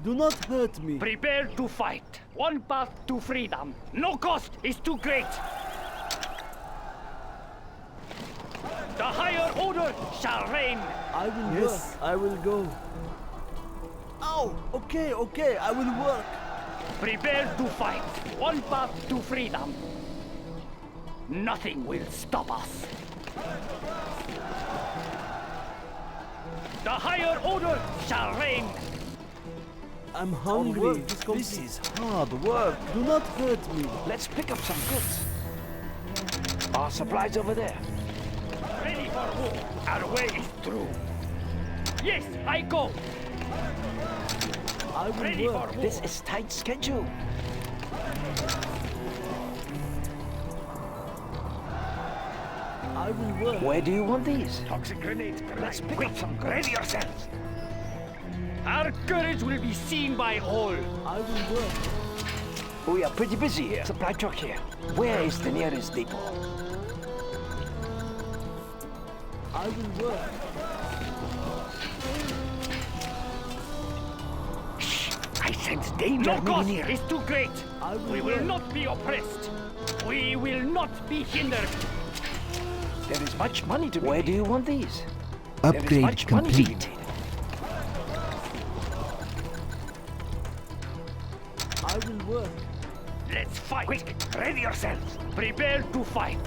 Do not hurt me. Prepare to fight. One path to freedom. No cost is too great. The higher order shall reign. I will work. I will go. Ow! Okay, I will work. Prepare to fight. One path to freedom. Nothing will stop us. The higher order shall reign. I'm hungry. This is hard work. Do not hurt me. Let's pick up some goods. Our supplies over there. Ready for war. Our way is through. Yes, I go. I will Ready work. for war. This is tight schedule. I will work. Where do you want these? Toxic grenades. Let's pick up some goods. Ready yourselves. Our courage will be seen by all. I will work. We are pretty busy here. Supply truck here. Where is the nearest depot? I will work. Shh! I sense danger. No cost is too great. We will not be oppressed. We will not be hindered. There is much money to be made. Where do you want these? Upgrade complete. I will work. Let's fight. Quick, ready yourselves. Prepare to fight.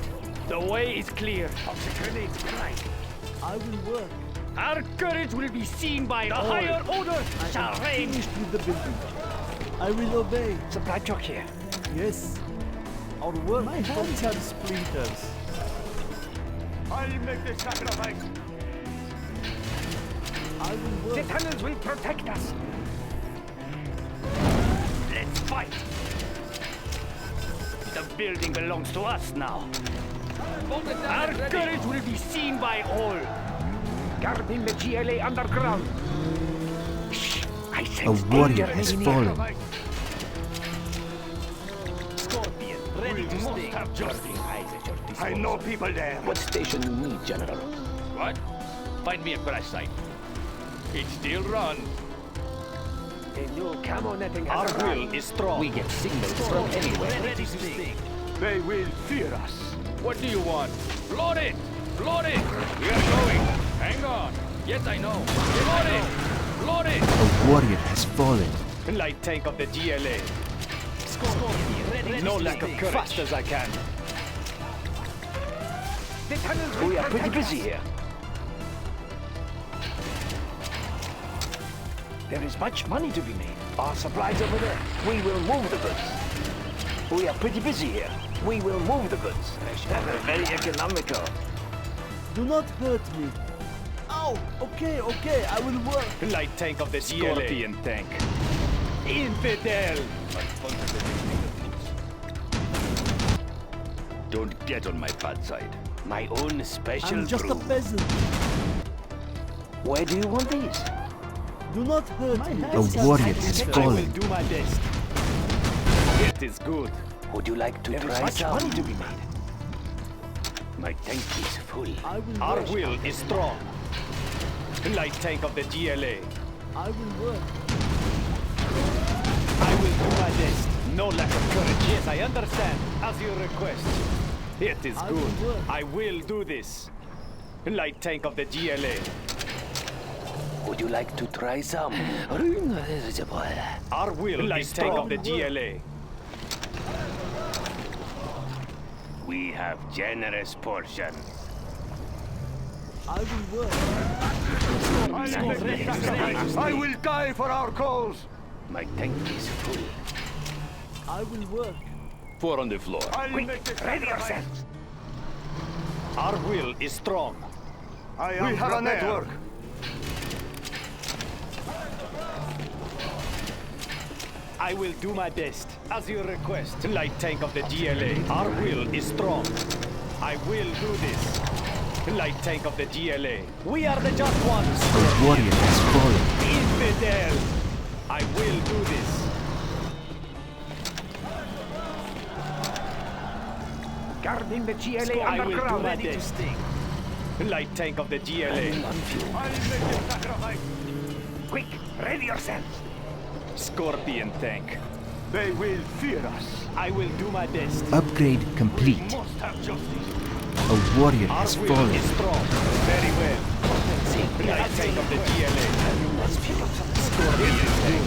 The way is clear. Toxic grenades right. I will work. Our courage will be seen by the higher order shall reign. Finished with the building. I will obey. Supply truck here. Yes. Our work. My hands have splinters. I'll make the sacrifice. I will The work. tunnels will protect us. Let's fight. The building belongs to us now. Our courage will be seen by all. Guarding the GLA underground. Shh! I A sense warrior danger has in the fallen. air. Scorpion, ready to sting. I know people there. What station you need, General? What? Find me a crash site. It still runs. A new camo netting Our has will arrived. is strong. We get signals from anywhere. Ready to sting. They will fear us. What do you want? Load it! Load it! We are going. Hang on. Yes, I know. Load it! Load it! A warrior has fallen. Light tank of the GLA. No lack of courage. Fast as I can. The tunnels will We are pretty protect busy us. here. There is much money to be made. Our supplies over there. We will move the goods. We are pretty busy here. We will move the goods. Very economical. Do not hurt me. Ow! Okay, I will work. Light tank of the GLA. Scorpion tank. Infidel! Don't get on my bad side. My own special I'm just a brew. peasant. Where do you want these? Do not hurt me. A warrior has I will fallen. do my best. It is good. Would you like to There is try much some? money to be made. My tank is full. I will Our work. will is strong. Light tank of the GLA. I will work. I will do my best. No lack of courage. Yes, I understand. As you request. It is I will good. work. I will do this. Light tank of the GLA. Would you like to try some? Our will Light is tank of the strong. GLA. We have generous portion. I will work. I will die for our cause. My tank is full. I will work. 4 on the floor. Quick, ready yourselves. Our will is strong. We have a network. I will do my best. As you request. Light tank of the GLA. Our will is strong. I will do this. Light tank of the GLA. We are the just ones. A warrior has fallen. Infidel. I will do this. Guarding the GLA I will do underground. my Ready to best. sting. Light tank of the GLA. On fuel. Quick, ready yourselves. Scorpion tank. They will fear us. I will do my best. Upgrade complete. Must have justice. A warrior Our has will fallen. is strong. Very well. Light tank of the GLA. Scorpion tank.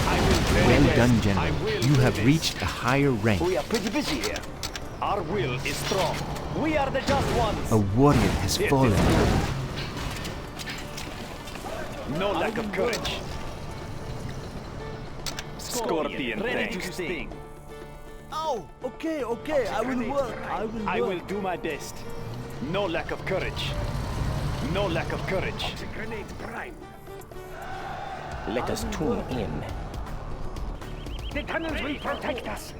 I will very Well best. done, I General. will You do have this. reached a higher rank. We are pretty busy here. Our will is strong. We are the just ones. A warrior has It is fallen. No lack of courage. Scorpion ready tank. to sting. Oh, okay, okay. I will work. I will do my best. No lack of courage. No lack of courage. Grenade prime. Let us tune in. The cannons will protect us.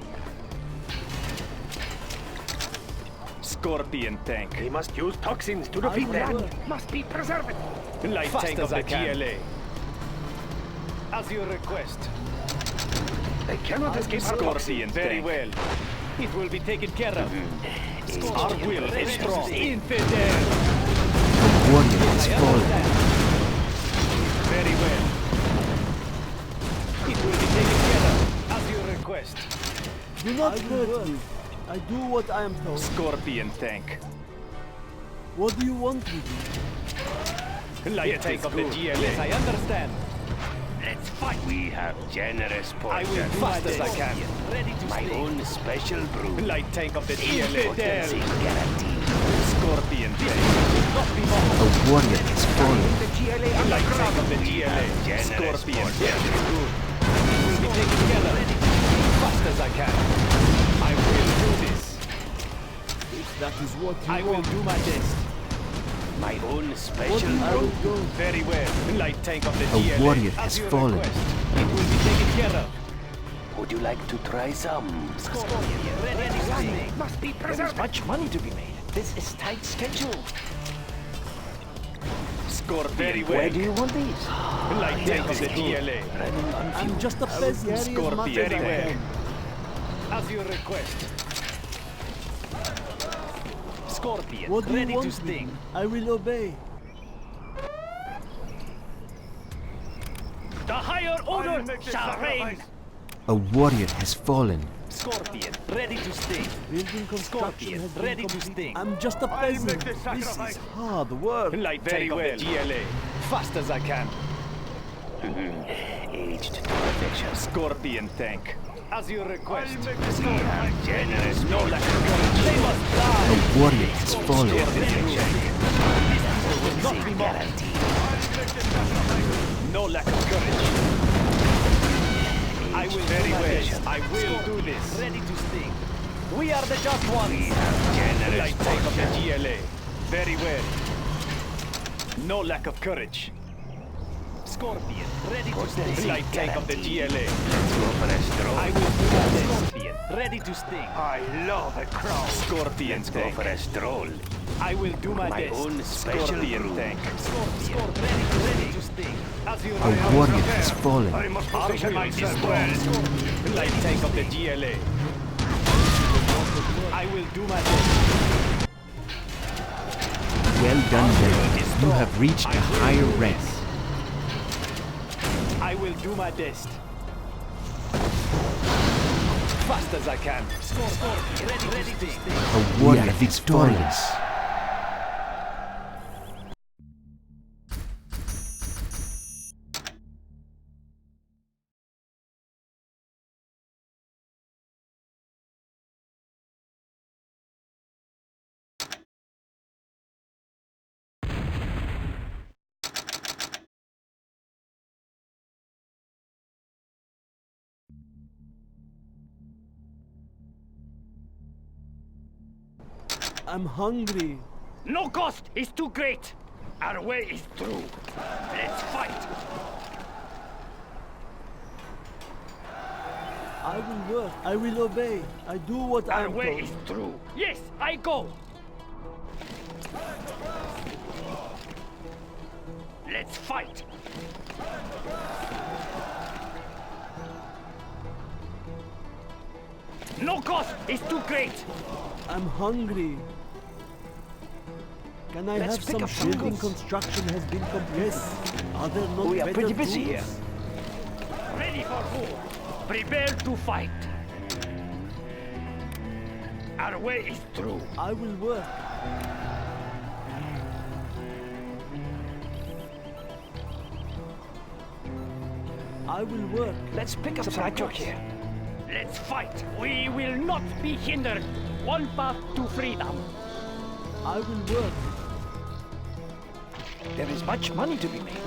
Scorpion tank. We must use toxins to defeat them. Must be preserved. Light Fast tank as of I the can. GLA. As you request. They cannot escape our Scorpion toxins. very well. It will be taken care of. Our will is strong. Infidel. A warrior has I fallen. understand. Very well. It will be taken care of. As you request. Do not hurt me. I do what I am told. Scorpion tank. What do you want me to do? Light tank of the GLA. Yes, I understand. Let's fight. We have generous I will do fast my as I best. can. Ready to My sting. own special brew. Light tank of the GLA. Potency guaranteed. Scorpion tank. Not be A warrior has fallen. The GLA Light tank of the GLA. generous Scorpion forces. tank. Will be taken care of. Fast as I can. I will do this. If that is what you I will want, do my best. My own what special I will brew. go. Very well. Light tank of the A GLA. warrior As has you fallen. request. It will be taken care of. Would you like to try some? Ready to sting. Must be There is preserved. much money to be made. This is tight schedule. Scorpion. Very well. Where do you want these? Light tank of the GLA. Running on I'm just a peasant. As much Scorpion. as I Very well. can. As you request. Scorpion. What do ready you want to me to sting. do? I will obey. The higher order shall reign. A warrior has fallen. Scorpion. Ready to sting. Building construction Scorpion, has been ready to completed. sting. I'm just a peasant. This is hard work. Light tank of the GLA. Fast as I can. aged to perfection. Scorpion tank. As you request. Generous No lack of courage. They must die. A warrior has fallen. Will not be mocked. No lack of courage. I will very well. I will do this. Ready to sting. We are the just ones. Light tank of the GLA. Very well. No lack of courage. Scorpion. Ready to sting. Light tank of the GLA. I will do my best. Scorpion. Ready to sting. I love a crowd. Scorpion Let's go tank. for a stroll. I will do my My best. own special Scorpion brew. tank. Scorpion. Ready to sting. As you A warrior has fallen. must Our will is strong. Light tank of the GLA. I will do my best. Well done, General. You have reached a higher rank. I will do my best. Fast as I can. Ready to sting. A warrior victorious. I'm hungry. No cost is too great. Our way is through. Let's fight. I will work. I will obey. I do what I Our am way told. is through. Yes, I go. Let's fight. No cost is too great. I'm hungry. Can I Let's have pick some up some building goods. construction has been completed? Are there not We are better pretty busy tools? here. Ready for war. Prepare to fight. Our way is through. I will work. I will work. Let's pick up some truck here. Let's fight. We will not be hindered. One path to freedom. I will work. There is much money to be made.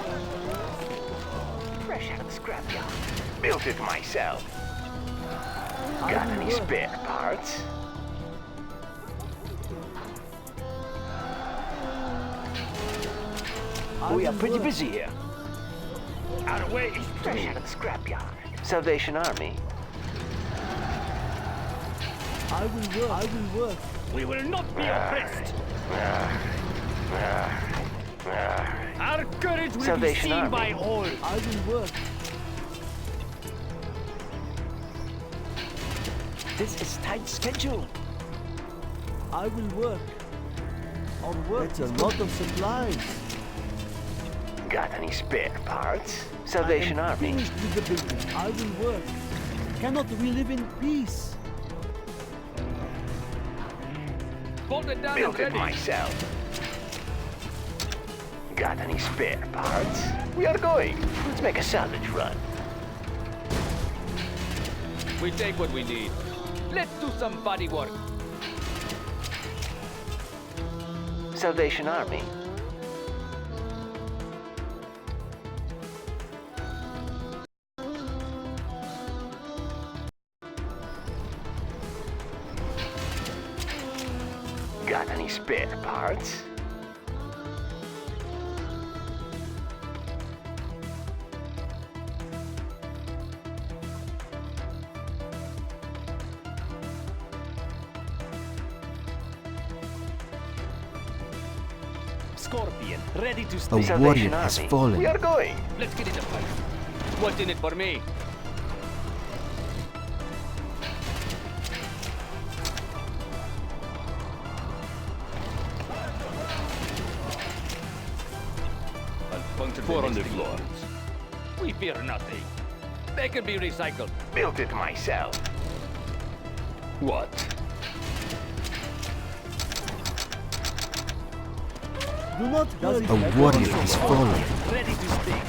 Fresh out of scrapyard. Built it myself. Got any spare parts? We are pretty busy here. Our way is Fresh through. out of the scrapyard. Salvation Army. I will work. I will work. We will not be oppressed. Our courage will Salvation be seen Army. by all. I will work. This is tight schedule. I will work. Our work. That's a lot of supplies. Got any spare parts? I Salvation am Army. finished with the building. I will work. Cannot we live in peace? Bolted down Built and it ready. myself. Got any spare parts? We are going. Let's make a salvage run. We take what we need. Let's do some body work. Salvation Army. Got any spare parts? Scorpion, ready to A stay. Salvation warrior has Army. fallen. We are going. Let's get in the fight. What's in it for me? Four on the floor. We fear nothing. They can be recycled. Built it myself. What? Do not hurry. A warrior has fallen. Ready to stay.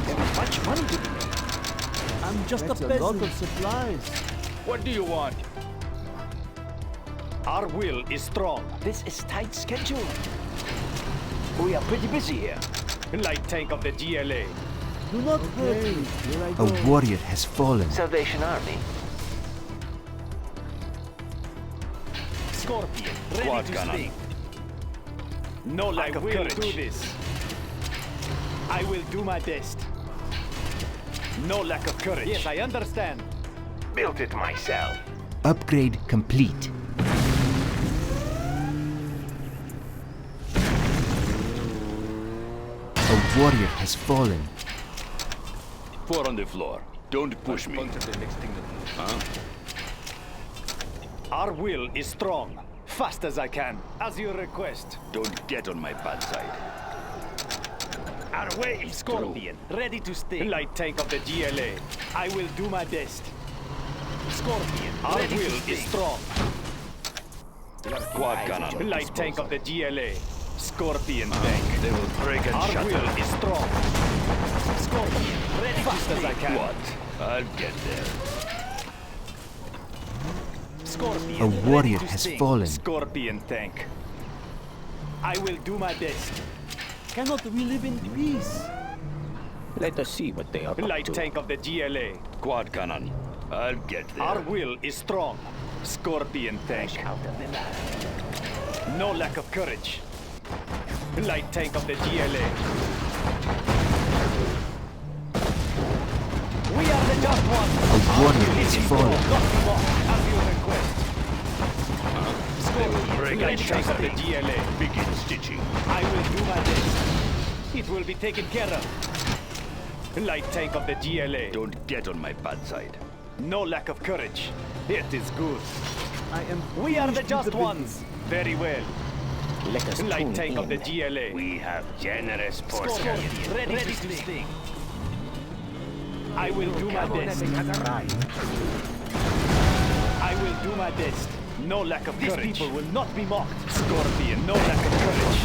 There is much money to be made. I'm just That's a a lot peasant. of supplies. What do you want? Our will is strong. This is tight schedule. We are pretty busy here. Light tank of the GLA. Do not hurry. Here I go. A warrior has fallen. Salvation Army. Scorpion, ready Quad to cannon. stay. No lack of courage. I will do this. I will do my best. No lack of courage. Yes, I understand. Built it myself. Upgrade complete. A warrior has fallen. Four on the floor. Don't push me. Puncture the next thing that moves. Huh? Our will is strong. Fast as I can. As you request. Don't get on my bad side. Our way is Scorpion, ready to stay. Light tank of the GLA. I will do my best. Scorpion, our will is strong. Quad cannon. Light tank of the GLA. Scorpion tank. They will break and Our shatter. will is strong. Scorpion, ready fast as I can. What? I'll get there. Scorpion, A warrior ready to has sting. fallen. Scorpion tank. I will do my best. Cannot we live in peace? Let us see what they are Light tank of the GLA. Quad cannon. I'll get there. Our will is strong. Scorpion tank. No lack of courage. Light tank of the GLA. We are the just ones. A warrior has fallen. Not be lost, as you request. Scorpion, break light and tank of the shatter. GLA. Begin stitching. I will do my best. It will be taken care of. Light tank of the GLA. Don't get on my bad side. No lack of courage. It is good. I am. We are the finished with just building. ones. Very well. Let us Light tune tank in. of the GLA. We have generous portions. Scorpion, ready to sting. I will do my best. has arrived. I will do my best. No lack of courage. These people will not be mocked. Scorpion, no lack of courage.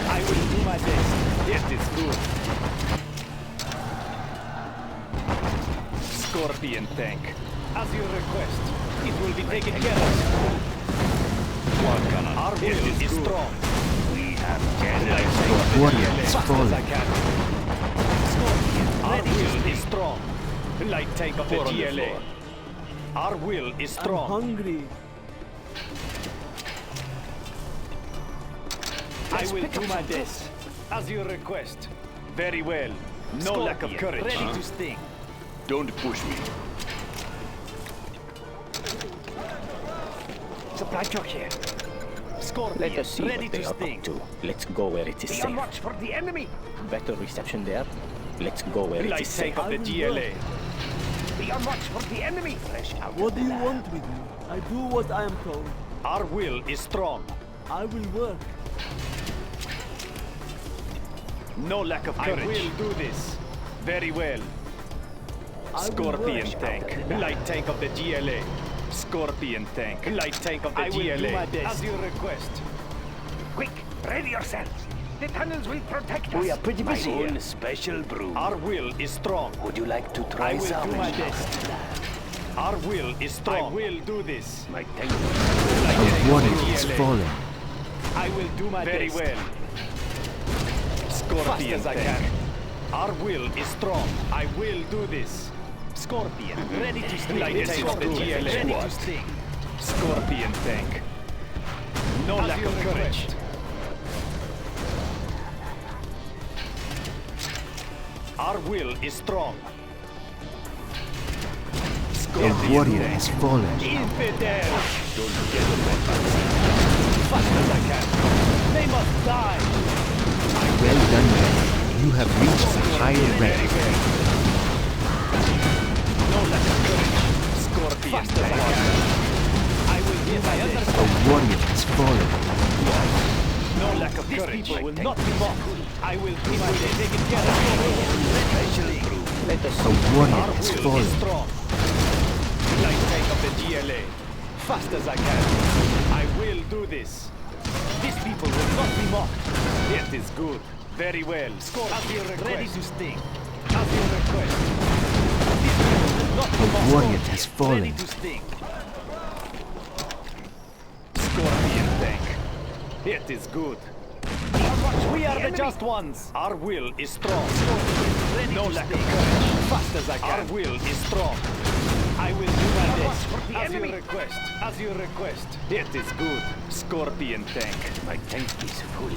I will do my best. It is good. Scorpion tank. As you request, it will be taken care of. One cannon. Our will is strong. We have generous A warrior has Fast as I fallen. can. Scorpion, our will is strong. Light tank of the GLA. Our will is I'm strong. hungry. I will do my best. As you request. Very well. No lack of courage. Ready to sting. Don't push me. Supply truck here. Scorpion, Let us see ready what they to are sting. up to. Let's go where it is Be on safe. watch for the enemy. Better reception there. Let's go where it Light is safe. tank of the GLA. Be on watch for the enemy. Fresh out What of do the you lab. want with me? I do what I am told. Our will is strong. I will work. No lack of courage. I will do this. Very well. I will Scorpion work. tank. Light tank of the GLA. Scorpion tank. Light tank of the GLA. I will do my best. As you request. Quick, ready yourselves. The tunnels will protect us. We are pretty busy My here. own special brew. Our will is strong. Would you like to I try will some? do my best. Our will is strong. I will do this. My tank. A warrior has fallen. I will do my Very best. Very well. Scorpion tank. Our will is strong. I will do this. Scorpion, ready to sting. Light tank of the GLA. Ready to sting. Scorpion tank. No lack of courage. Our will is strong. A warrior has fallen. Infidel! Fast as I can. They must die! Well done, General. You have reached the higher rank. No lack of courage. Scorpion. Fast as I can. I will give my A understand. warrior has fallen. No lack of courage. These people will not be mocked. I will do my best. Taken care of. Let us A see. warrior Our has will is fallen. strong. Light tank of the GLA. Fast as I can. I will do this. These people will not be mocked. It is good. Very well. As you request. Ready to sting. As you request. These people will not be A mocked. warrior has Ready fallen. to sting. Scorpion tank. It is good. We are the just ones. Our will is strong. No lack of courage. Fast as I can. Our will is strong. I will do my best. As you request. As you request. It is good. Scorpion tank. My tank is full.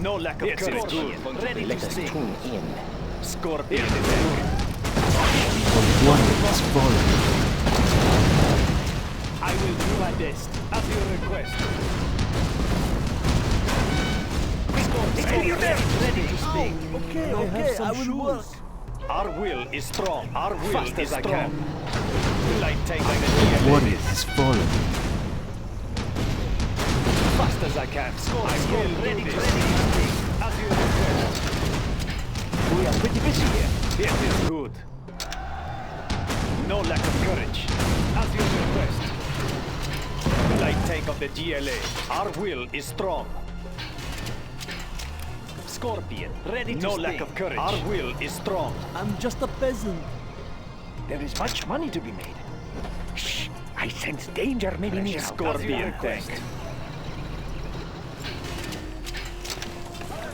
No lack of courage. Good. Ready Let to us sting. tune in. Scorpion tank. A warrior has fallen. I will do my best. As you request. Ready to sting. Okay, I have okay, some I will work. shoes. Our will is strong. Our will Fast is as I strong. can. Light tank of the A GLA. warrior has fallen. Fast as I can. I will ready to sting. As you request. We are pretty busy here. It is good. No lack of courage. As you request. Light tank of the GLA. Our will is strong. Scorpion, ready to No lack of courage. Our will is strong. I'm just a peasant. There is much money to be made. Shh! I sense danger maybe near. Scorpion tank.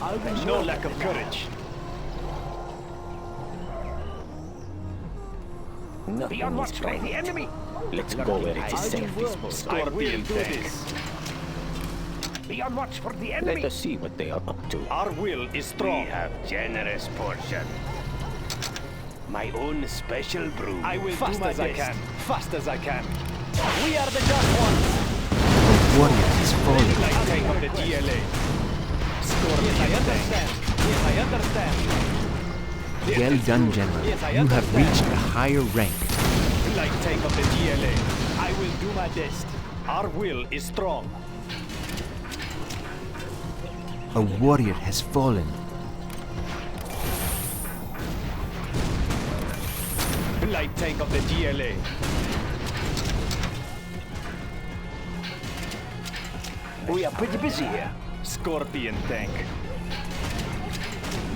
I will No work. lack of courage. Nothing Be on is watch for the private. enemy. Let's go where it is I safe. will work. Scorpion tank. Be on watch for the Let enemy. us see what they are up to. Our will is strong. We have generous portion. My own special brew. I will Fast do my as I best. can. Fast as I can. We are the just ones. A warrior has fallen. Light tank of the GLA. Scorpion yes, I understand. Yes, I understand. Well done, General. Yes, I You have understand. reached a higher rank. Light tank of the GLA. I will do my best. Our will is strong. A warrior has fallen. Light tank of the GLA. We are pretty busy here. Scorpion tank.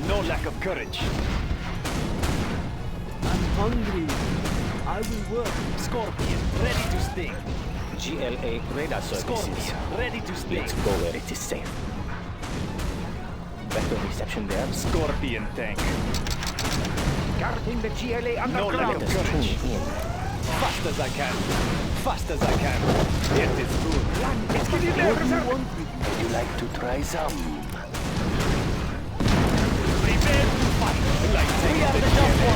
No lack of courage. I'm hungry. I will work. Scorpion, ready to sting. GLA radar services. Scorpion, ready to sting. Let's go where it is safe. Better reception there. Scorpion tank. Guarding the GLA No lack underground. of courage. Fast as I can. Fast as I can. It is good. What do you want with me? Would you like to try some? Prepare to fight. Light tank of the GLA.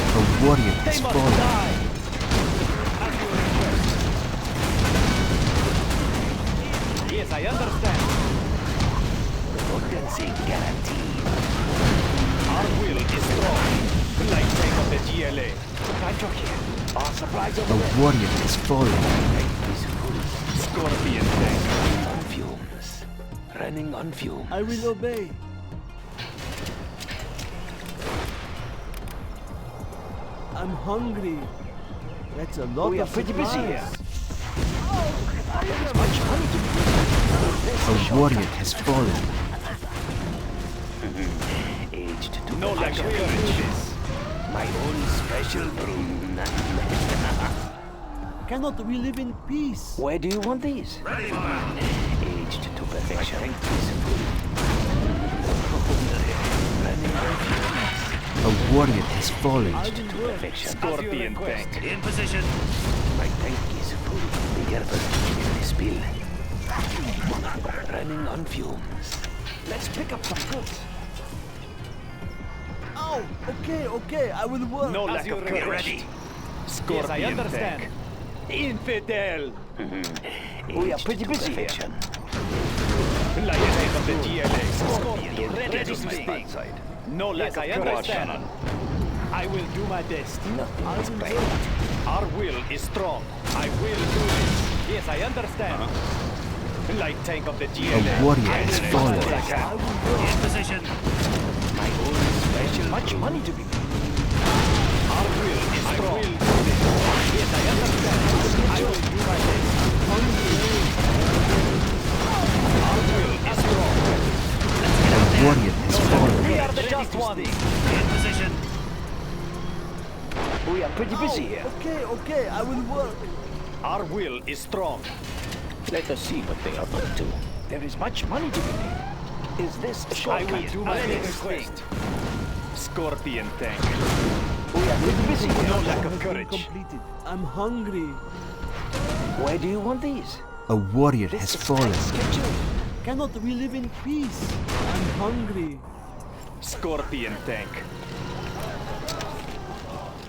A warrior has They must fallen. die. At your request. Yes, I understand. Potency guaranteed. Our will is strong. Light tank of the GLA. Contra here. Our supplies A over there. warrior has fallen. Scorpion tank. On fumes. Running on fumes. I will obey. I'm hungry. That's a lot We are of pretty busy supplies. here. Much money to be A warrior has fallen. aged to No lack of courage. my own special broom. Cannot we live in peace? Where do you want these? Aged to perfection. Running on fumes. A warrior has fallen. I will work. Perfection. Scorpion tank. In position. My tank is full. Be careful. It will spill. Running on fumes. Let's pick up some goods. Oh, okay, I will work. No lack of courage. ready. Scorpion Yes, I understand. tank. Infidel. We are pretty busy here. Light tank of the GLA. Scorpion, ready to sting. No lack Yes, I of courage. understand. I will do my best. Nothing is bad. Our will is strong. I will do this. Yes, I understand. Light tank of the GLA. A warrior has fallen. In position. My own special. Much money to be made. Our will is strong. I will do this. Yes, I understand. I will do my best. Our will is strong. A warrior has fallen. We are the just ones. In position. We are pretty busy here. Okay, I will work. Our will is strong. Let us see what they are up to. There is much money to be made. Is this a I shortcut? will do my best. Scorpion tank. We are pretty busy here. No lack of Has been courage. completed. I'm hungry. Where do you want these? A warrior has fallen. Cannot we live in peace? I'm hungry. Scorpion tank.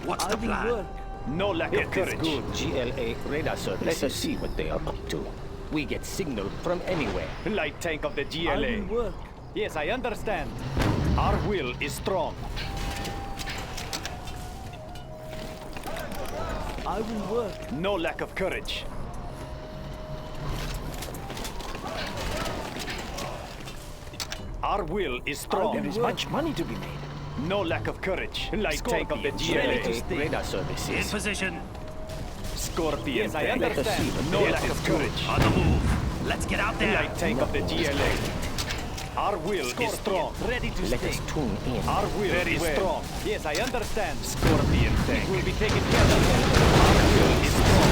What's I will work. No lack of courage. GLA radar services. Let us see what they are up to. We get signal from anywhere. Light tank of the I GLA. will work. Yes, I understand. Our will is strong. I will work. No lack of courage. Our will is strong. There is much money to be made. No lack of courage. Light tank of the GLA. GLA radar services. position. Scorpion Yes, I tank. Let us see what No they lack are of up to. courage. On the move. Let's get out there. Light tank of the GLA. Our will is strong. Ready to Let us tune in. Our will is strong. Yes, I understand. Scorpion tank. Will be taken care of. Our will is strong.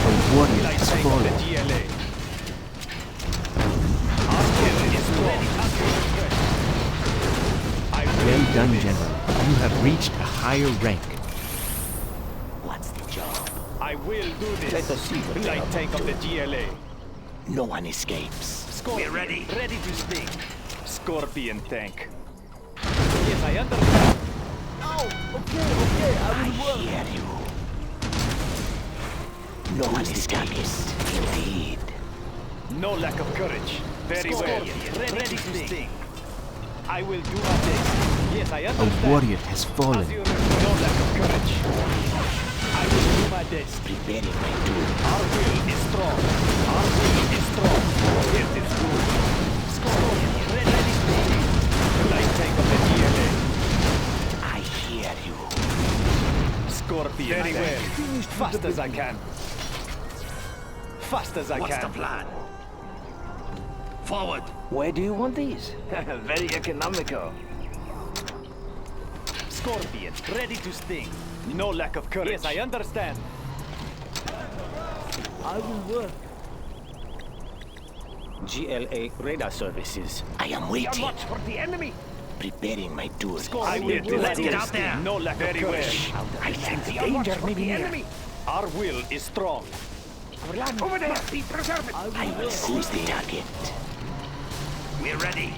A warrior Light has tank of the fallen. GLA. Our will is strong. I will Well do done, this. General. You have reached a higher rank. What's the job? I will do this. Let us see what they Light are tank up of to. the GLA. No one escapes. Scorpion, We're ready. Ready to sting. Scorpion tank. Yes, I understand. Oh, okay, I will work. Hear you. No one escapes. Indeed. No lack of courage. Very Scorpion, well. ready to sting. I will do my best. Yes, I A understand. warrior has fallen. No lack of courage. I will do my best. Preparing my tool. Our will is strong. Our will is strong. It is good. Scorpion, Fast as I can. Fast as I What's can. the plan? Forward. Where do you want these? Very economical. Scorpion, ready to sting. No lack of courage. Yes, I understand. I will work. GLA radar services. I am waiting. Watch for the enemy. Preparing my duel. I will do Let's my get out best. there. No lack of courage. I sense Watch danger for maybe the near. enemy. Our will is strong. Our land over there. Must be preserved. I will seize the target. We're ready.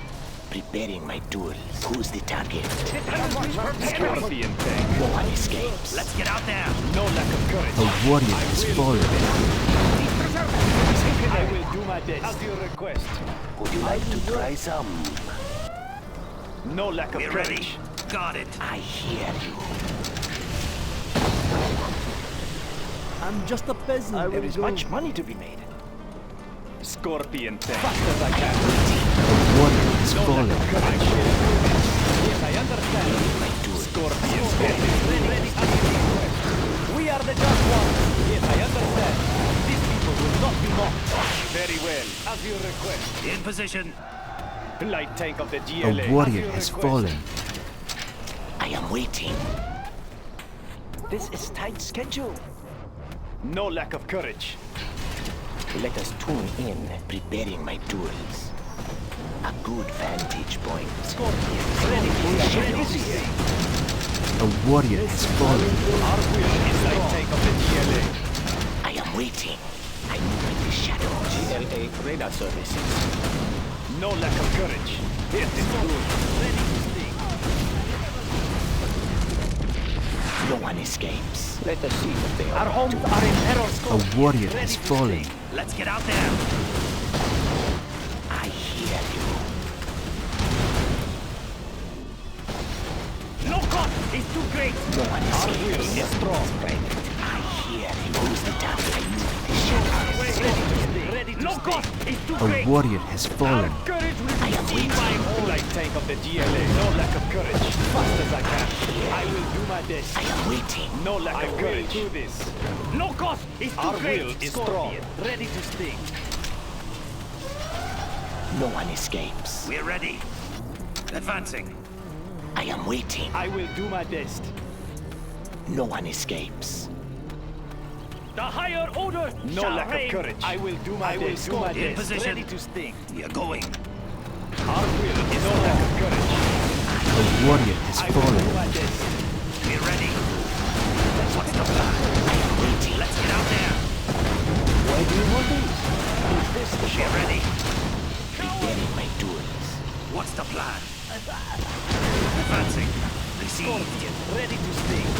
Preparing my duel. Who's the target? Scorpion tank. No one escapes. Let's get out there. No lack of courage. A warrior has fallen. I will do my best. As your request. Would you like to try some? No lack of We're courage. ready. Got it. I hear you. I'm just a peasant. I will There is go. much money to be made. Scorpion tank. Fast as I can. A warrior has No fallen. lack of courage. Yes, I understand. My duel. Scorpion tank. Ready as your request. We are the just ones. Yes, I understand. These people will not be mocked. Very well. As your request. In position. Light tank of the GLA. A warrior As your has request. fallen. I am waiting. This is tight schedule. No lack of courage. Let us tune in. Preparing my duels. A good vantage point. Scorpion. Ready to Busy here. A warrior has fallen. Our will is light tank of the GLA. I am waiting. I move in the shadows. GLA radar services. No lack of courage. Here is good. Ready to sting. No one escapes. Let us see what they Our are. homes are in peril. A warrior has fallen. Let's get out there. I hear you. No cost is too great. No one Our will escapes. is strong. I hear you. Who's the target? I move in the shadows. Ready to sting. Ready to No sting. cost is too A great. warrior has Our fallen. courage will I be am seen by waiting. all. Light tank of the GLA. No lack of courage. Fast as I can. I will do my best. I am waiting. No lack of courage. I will do this. No cost is too Our great. will is strong. Scorpion, ready to sting. No one escapes. We're ready. Advancing. I am waiting. I will do my best. No one escapes. The higher order No shall lack reign. of courage. I will do my best. In Ready position. to sting. We are going. Our will is no lack of courage. A warrior has I will do fallen. my best. We're ready. What's the plan? I am waiting. Let's get out there. Where do you want these? Is this the We're ready. Preparing my duels. What's the plan? Advancing. Received. Ready to sting.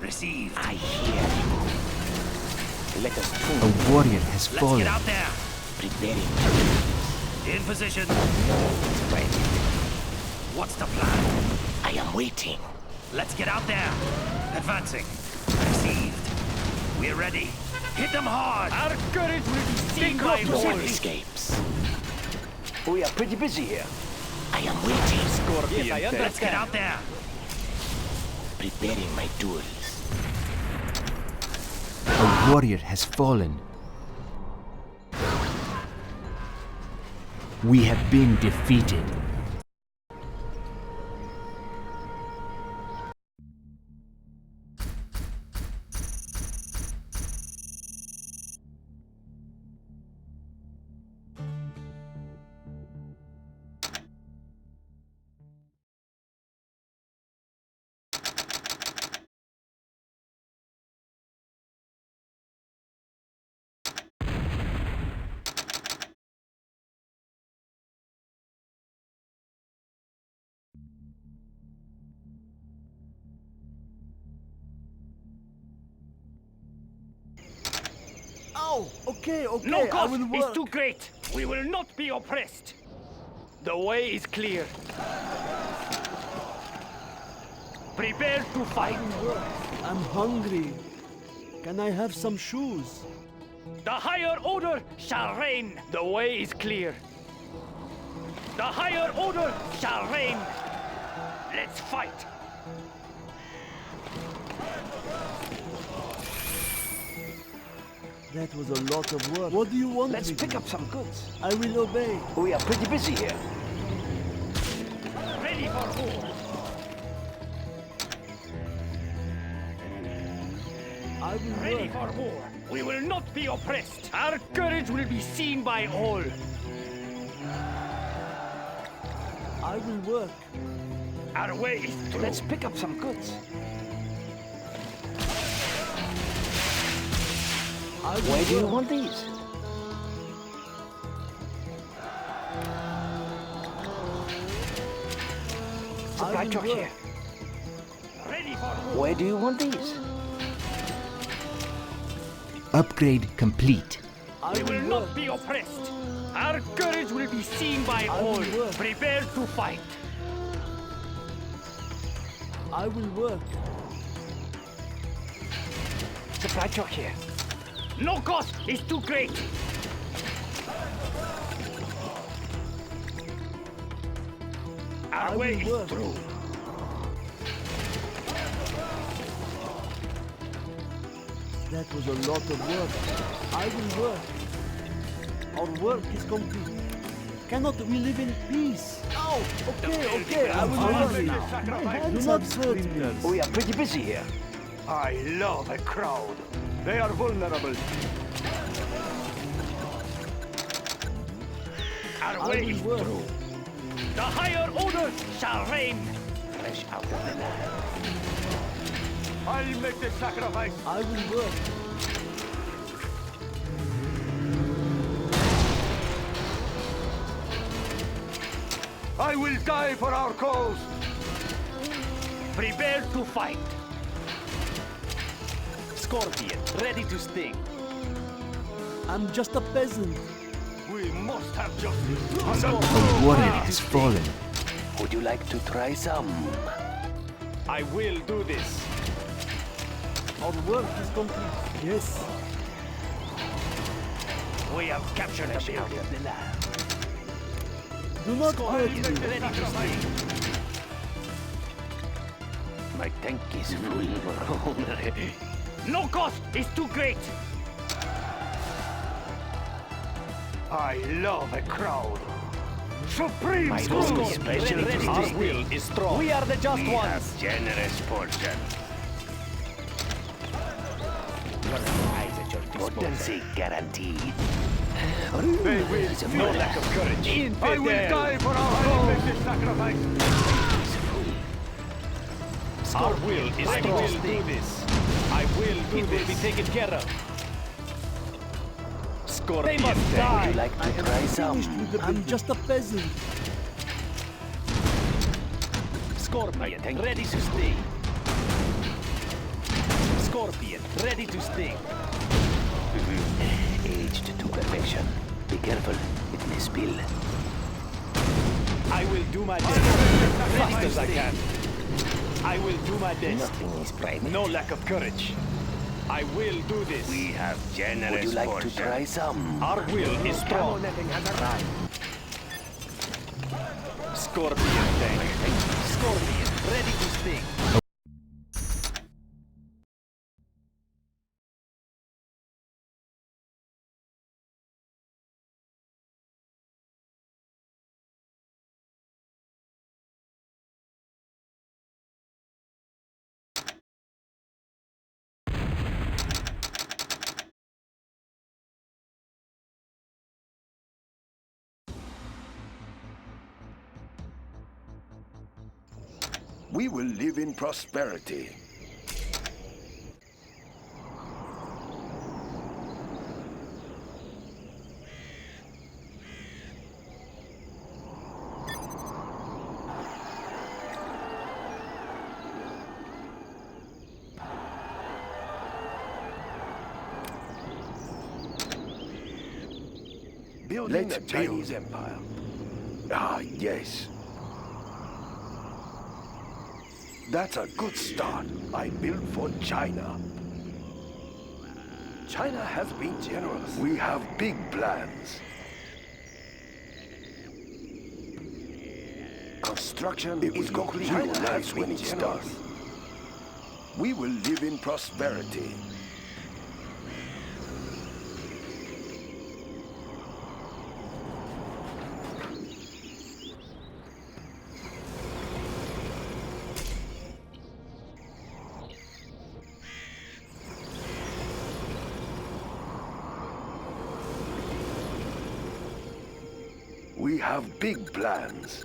Received. I hear you. Let us tune. A warrior has Let's fallen. get out there. Preparing my duels. In position. Ready. What's the plan? I am waiting. Let's get out there. Advancing. Received. We're ready. Hit them hard. Our courage will be seen by No one all. escapes. We are pretty busy here. I am waiting. Scorpion. Yes, I tank. Let's get understand. out there. Preparing my duels. A warrior has fallen. We have been defeated. Oh, okay, okay. No I cost will is work. too great. We will not be oppressed. The way is clear. Prepare to fight. I'm hungry. Can I have some shoes? The higher order shall reign. The way is clear. The higher order shall reign. Let's fight. That was a lot of work. What do you want Let's me pick to up some goods. do? I will obey. We are pretty busy here. Ready for war. I will Ready work. for war. We will not be oppressed. Our courage will be seen by all. I will work. Our way is through. Let's pick up some goods. I will Where do you work. want these? Supply will truck work. here. Ready for war. Where do you want these? Upgrade complete. I We will work. not be oppressed. Our courage will be seen by I will all. work. Prepare to fight. I will work. Supply truck here. No cost is too great. Our I way will is work. through. That was a lot of work. I will work. Our work is complete. Cannot we live in peace? Oh, okay, I will work now. My hands are sweaty. We are pretty busy here. I love a crowd. They are vulnerable. Our I way will is work. through. The higher order shall reign. Fresh out of the lab. I'll make the sacrifice. I will work. I will die for our cause. Prepare to fight. Scorpion, ready to sting. I'm just a peasant. We must have justice. A warrior has fallen. Would you like to try some? I will do this. Our work is complete. Yes. We have captured the building. Do not hurt me. Ready to sting. My tank is full. No cost is too great. I love a crowd. Supreme My Scorpion, goal is special ready to our sting. will is strong. We are the just We ones. have generous portion. Your eyes at your disposal. Potency guaranteed. They will. No lack of courage. I will die for our cause. Sacrifice. Our will is strong. I will do this. I will do this. It will be taken care of. Scorpion. They must die. Would you like to try some? Finished with the I'm just a peasant. Scorpion, ready to sting. Scorpion, ready to sting. Aged to perfection. Be careful, it may spill. I will do my best. Fast as I can. I will do my best. Nothing is private. No lack of courage. I will do this. We have generous Would you like portion. To try some? Our will is strong. Scorpion tank. Scorpion, ready to sting. We will live in prosperity. Building a Chinese empire. Ah, yes. That's a good start. I built for China. China has been generous. We have big plans. Construction is complete. China has when it starts. We will live in prosperity. We have big plans.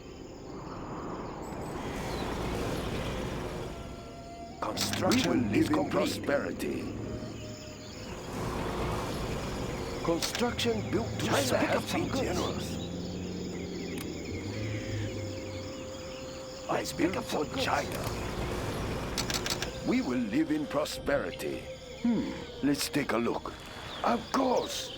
Construction live in prosperity. Construction built to serve been generous. I built for China. We will live in prosperity. Let's take a look. Of course.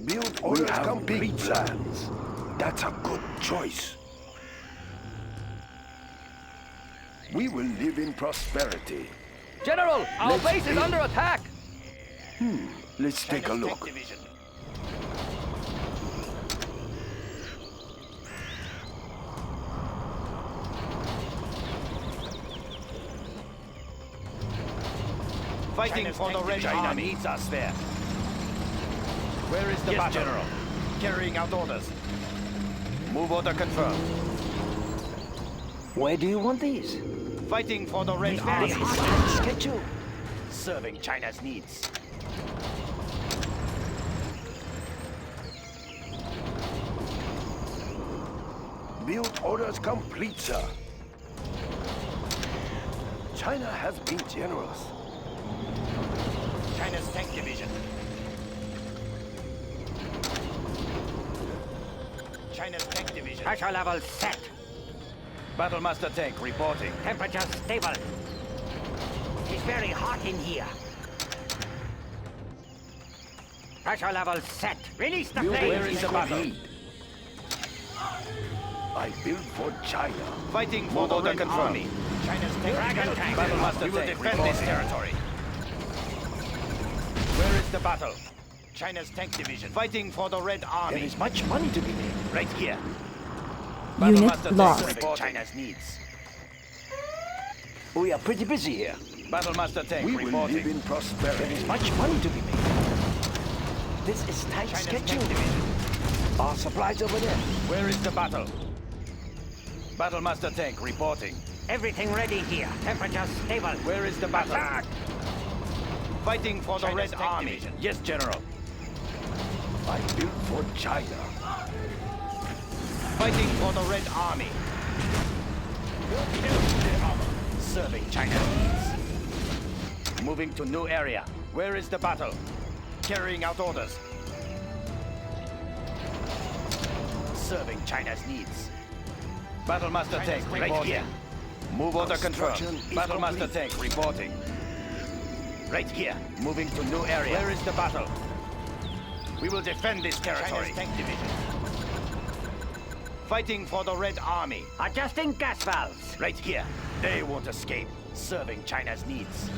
Build orders complete plans. That's a good choice. We will live in prosperity. General, our base is under attack. Let's take a look. Fighting for the Red Army needs us there. Where is the battle? General. Carrying out orders. Move order confirmed. Where do you want these? Fighting for the Red Army. Schedule. Serving China's needs. Build orders complete, sir. China has been generous. China's tank division. China's tank division. Pressure level set. Battlemaster tank reporting. Temperature stable. It's very hot in here. Pressure level set. Release the plane. Where is the battle? I built for China. Fighting for the Red Army. China's tank. Dragon tank. Battlemaster We will tank defend reporting. this territory. Where is the battle? China's tank division. Fighting for the Red Army. There is much money to be made. Right here. Unit Battlemaster tank lost. serving China's needs. We are pretty busy here. Battlemaster tank We will reporting. live in prosperity. Much money to be made. This is tight China's schedule. tank division. Our supplies over there. Where is the battle? Battlemaster tank reporting. Everything ready here. Temperature stable. Where is the battle? Attack! Fighting for the China's Red tank Army. division. Yes, General. I built for China. Fighting for the Red Army. Serving China's needs. Moving to new area. Where is the battle? Carrying out orders. Serving China's needs. Battlemaster tank right here. Move order confirmed. Construction is Battlemaster complete. tank reporting. Right here. Moving to new area. Where is the battle? We will defend this territory. Tank division. Fighting for the Red Army. Adjusting gas valves. Right here. They won't escape. Serving China's needs.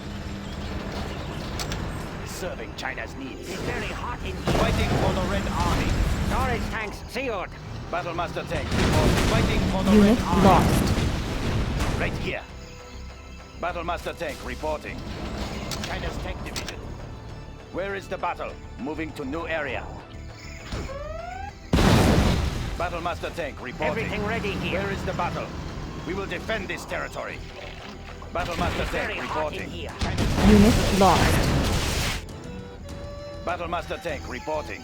Serving China's needs. It's very hot in here. Fighting for the Red Army. Storage tanks sealed. Battlemaster tank reporting. Fighting for the Unit Red Army. lost. Right here. Battlemaster tank reporting. China's tank division. Where is the battle? Moving to new area. Battlemaster tank reporting. Everything ready here. Where is the battle? We will defend this territory. Battlemaster It's very tank hot in reporting. here. Unit lost. Battlemaster tank reporting.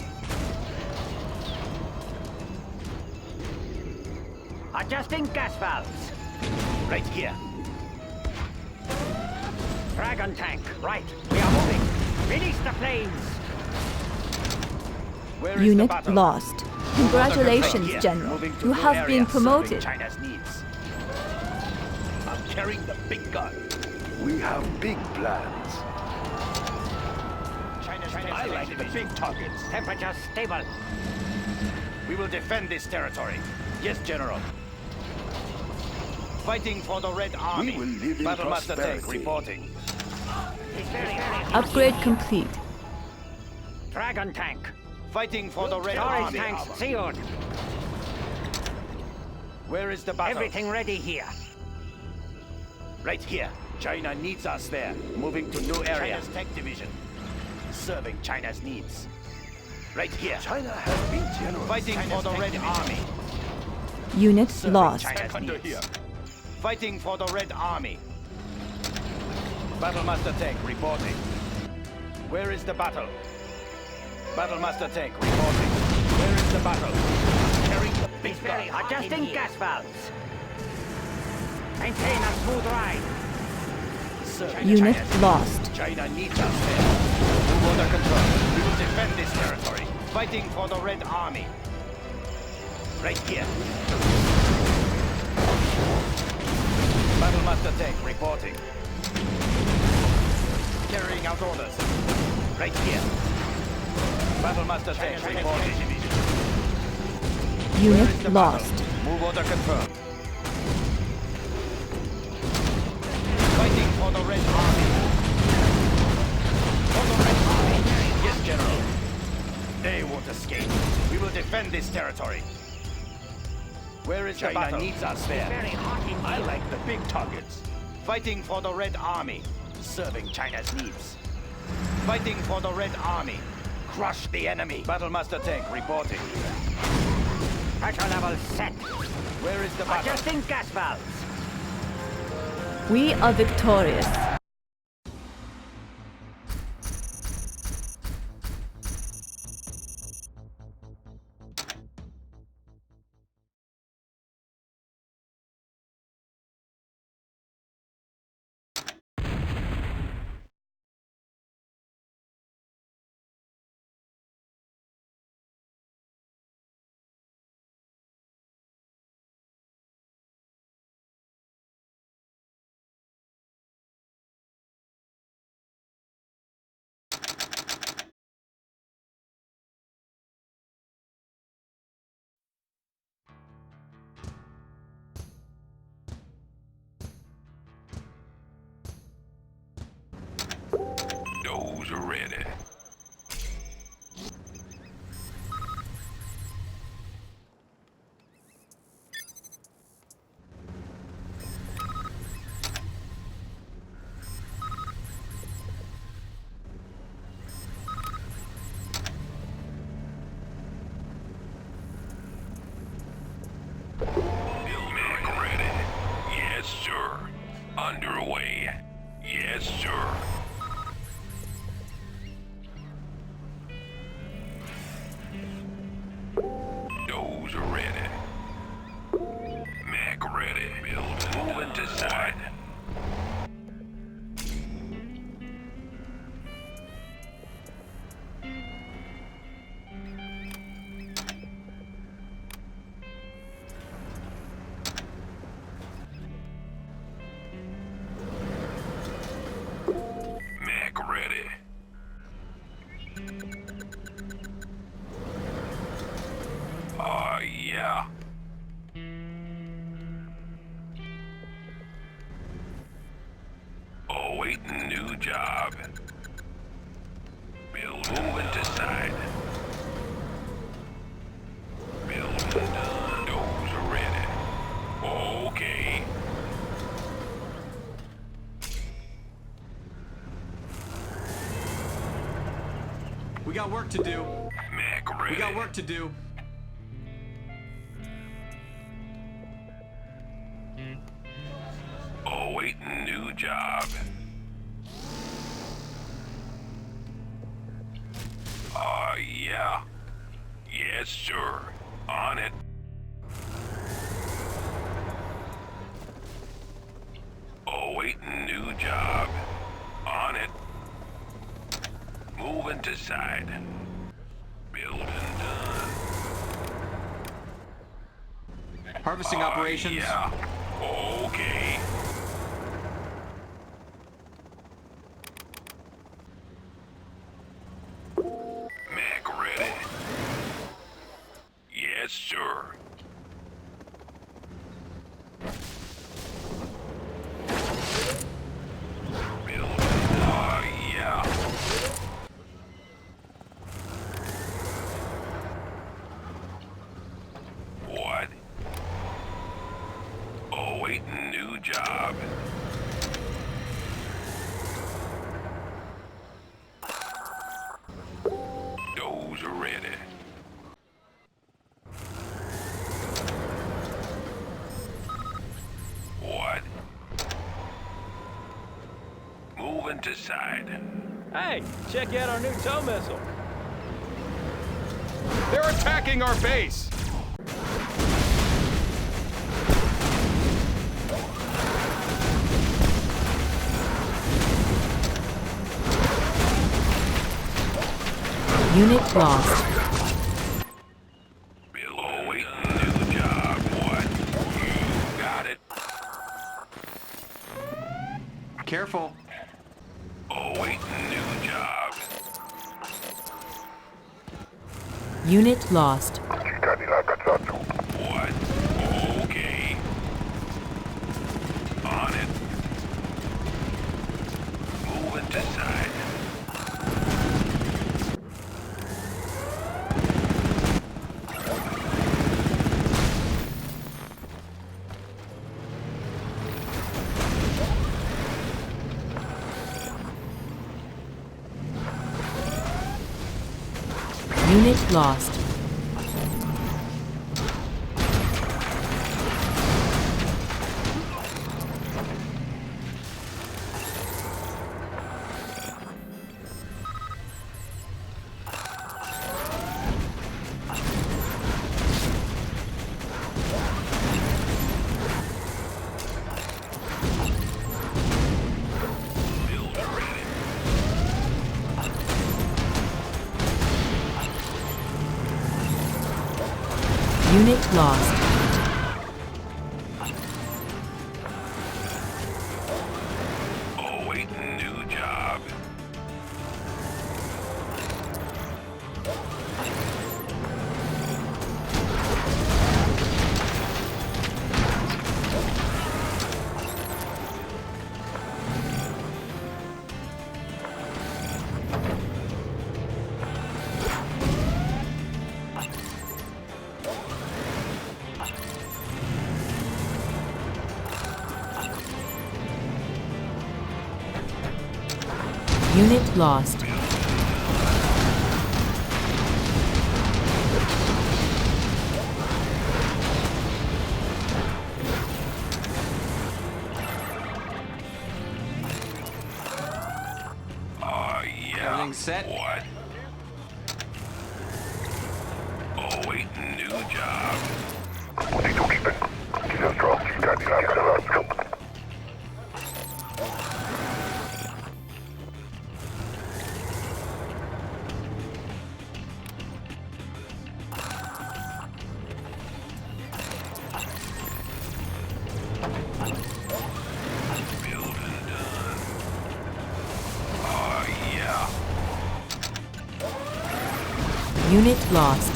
Adjusting gas valves. Right here. Dragon tank. Right. We are moving. Release the planes. Where is the Unit battle? lost. Right Congratulations, here. General. Moving to You new have area, been serving promoted. China's needs. I'm carrying the big gun. We have big plans. I like the big targets. Temperature stable. We will defend this territory. Yes, General. Fighting for the Red Army. We will live in Battlemaster tank prosperity. reporting. It's very hot. Upgrade complete. Dragon tank. Fighting for the Red Storage Army. tanks sealed. Where is the battle? Everything ready here. Right here. China needs us there. Moving to new area. China's tech division. Serving China's needs. Right here. China has been generous. Fighting for the Red Army. Unit Serving lost. China's Under needs. here. Fighting for the Red Army. Battlemaster tank reporting. Where is the battle? Battlemaster tank reporting. Where is the battle? Carrying the big It's very gun. hot. Adjusting gas valves. Maintain a smooth ride. Serving Unit China's lost. China needs us there. Move under control. We will defend this territory. Fighting for the Red Army. Right here. Battlemaster tank reporting. Carrying out orders. Right here. Battlemaster tank reporting. Where is Unit the lost. battle? Move order confirmed. Fighting for the Red Army. For the Red Army. Yes, General. They won't escape. We will defend this territory. Where is the battle? China needs us there. Very hot in I here. like the big targets. Fighting for the Red Army. Serving China's needs. Fighting for the Red Army. Crush the enemy. Battlemaster tank reporting. Pressure level set. Where is the battle? Adjusting gas valves. We are victorious. Those are ready. Mac ready. Yes, sir. Underway. Yes, sir. Those are ready. Mac ready. Building. Moving to side. Mac ready. Yeah. Awaiting new job. Moving to side. Building done. Those are ready. Okay. We got work to do. Mac ready. We got work to do. Awaiting new job. Yeah. Yes, sir. On it. Awaiting new job. On it. Moving to side. Building done. Harvesting operations. Yeah. Okay. Mac ready. Yes, sir. Building. Yeah. What? Movement aside. Hey, check out our new tow missile. They're attacking our base! Unit lost. We'll wait and do the job, what? You got it. Careful. Wait and do the job. Unit lost. What? Okay. On it. Move it aside. Unit lost. Unit lost. Wait and do the job. Unit lost. Yeah. Everything set? What? Wait and do the job. Building done. Yeah. Unit lost.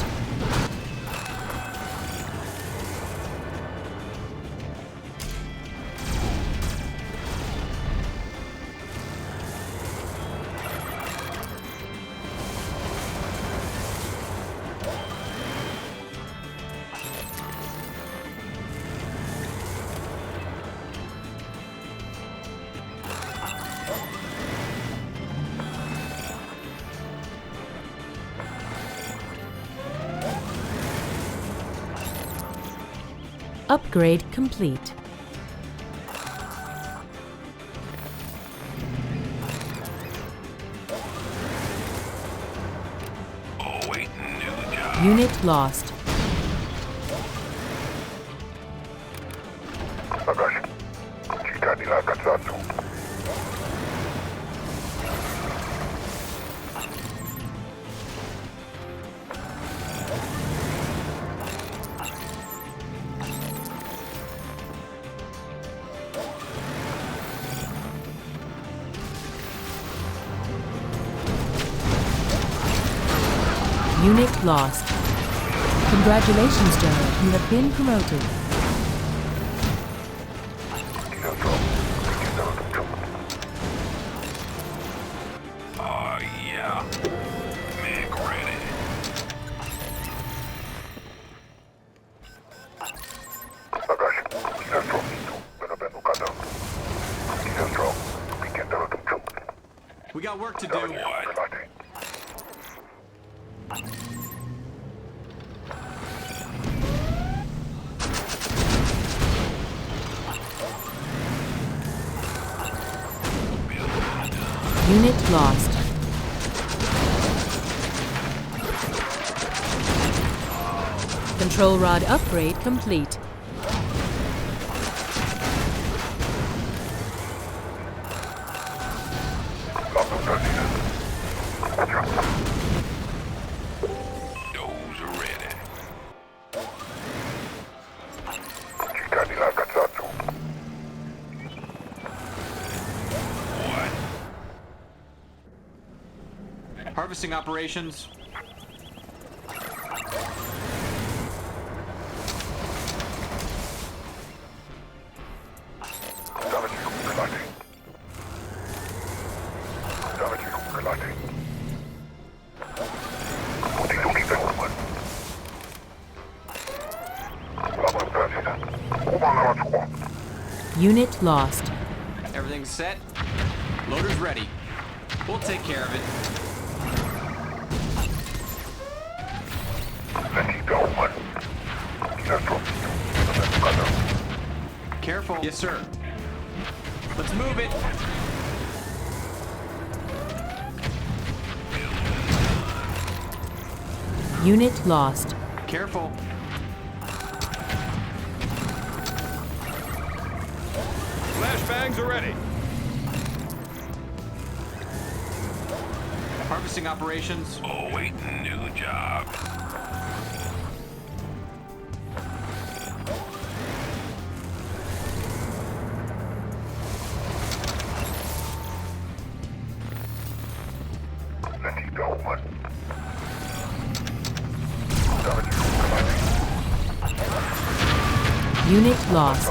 Upgrade complete. Wait and do the job. Unit lost. Unit lost. Congratulations, General. You have been promoted. Yeah. Make ready. We got work to do. What? Building done. Unit lost. Control rod upgrade complete. Harvesting operations. Unit lost. Everything's set. Loader's ready. We'll take care of it. Careful. Yes, sir. Let's move it. Unit lost. Careful. Flashbangs are ready. Harvesting operations. Awaiting new job. Unit lost.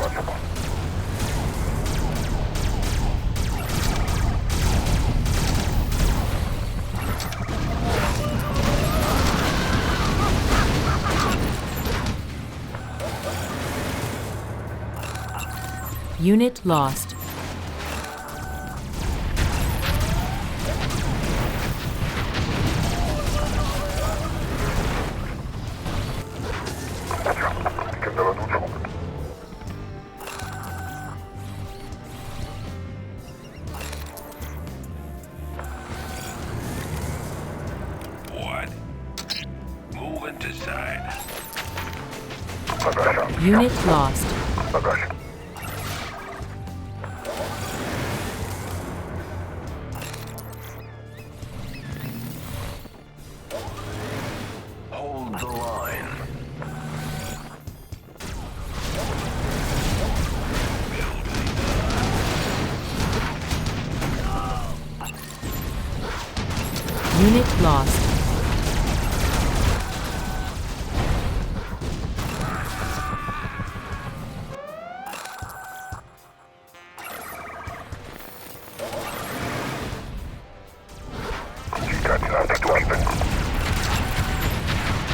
Unit lost. What? Moving to side. Unit lost. Hold the line. Unit lost.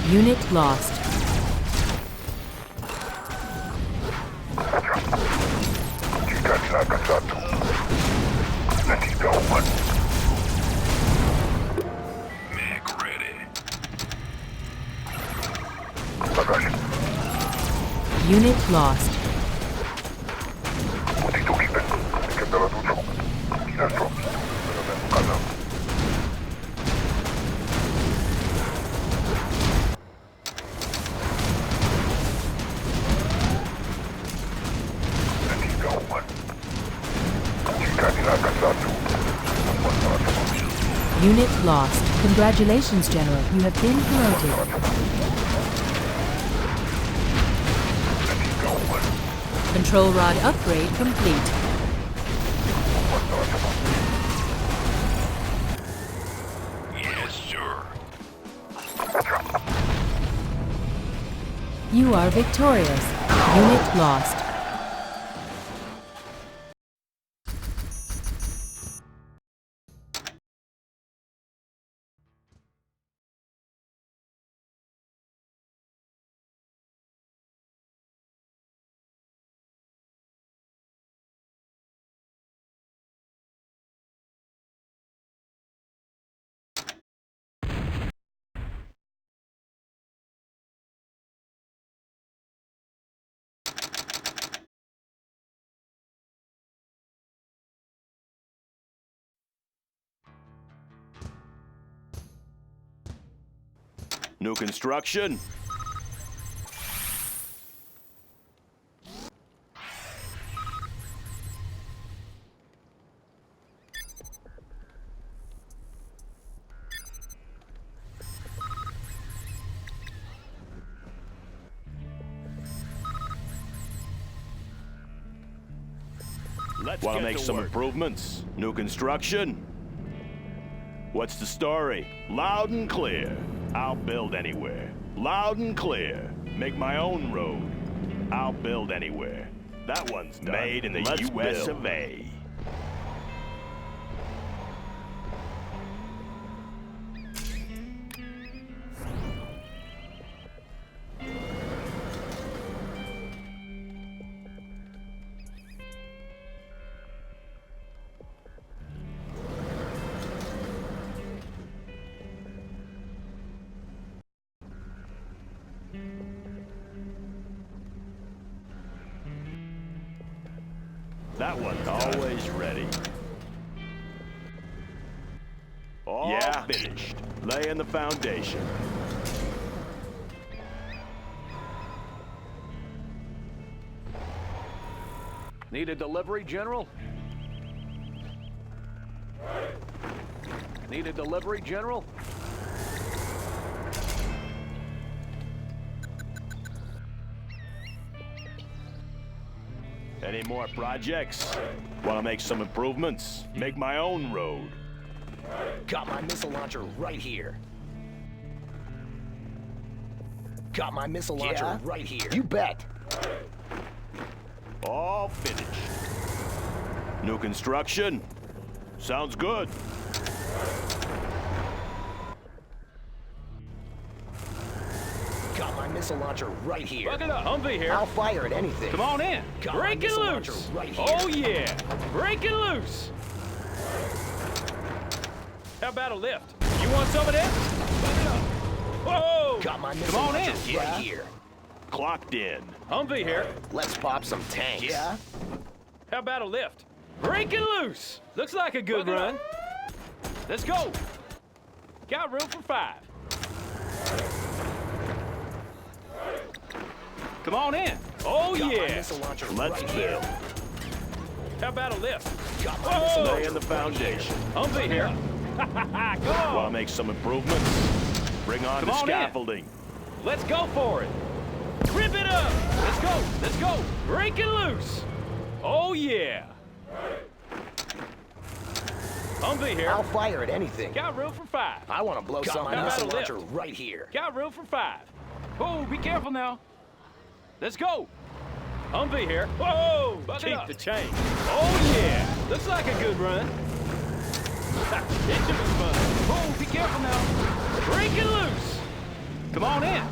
Unit lost. Mag ready. Unit lost. Unit lost. Congratulations, General. You have been promoted. Control rod upgrade complete. Yes, sir. You are victorious. Unit lost. New construction? Want to make some improvements? New construction? What's the story? Loud and clear. I'll build anywhere. Loud and clear. Make my own road. I'll build anywhere. That one's done. Made in the US of A. That one's always ready. All finished. Laying the foundation. Need a delivery, General? Need a delivery, General? Any more projects? Want to make some improvements? Make my own road. Got my missile launcher right here. Got my missile launcher right here. You bet. All finished. New construction? Sounds good. Got my missile launcher right here. Look it up. Humvee here. I'll fire at anything. Come on in. Got Break my it missile loose. launcher right here. Oh, yeah. Break it loose. How about a lift? You want some of this? Look it up. Whoa. Got my missile Come on launcher in. right here. Clocked in. Humvee here. Let's pop some tanks. Yeah? How about a lift? Break it loose. Looks like a good run. Let's go. Got room for 5. Come on in. Oh, Got my yeah. missile launcher Let's right here. build. How about a lift? Got my missile Whoa. launcher Laying the foundation. Humvee here. Come Want on. to make some improvements? Bring on Come the on in. scaffolding. Let's go for it. Rip it up. Let's go. Let's go. Break it loose. Oh, yeah. Humvee here. I'll fire at anything. Got room for 5. I want to blow Got some my missile lift. launcher right here. Got room for 5. Oh, be careful now. Let's go. Humvee here. Whoa! Keep the change. Oh, yeah. Looks like a good run. It should be fun. Oh, be careful now. Break it loose. Come on in.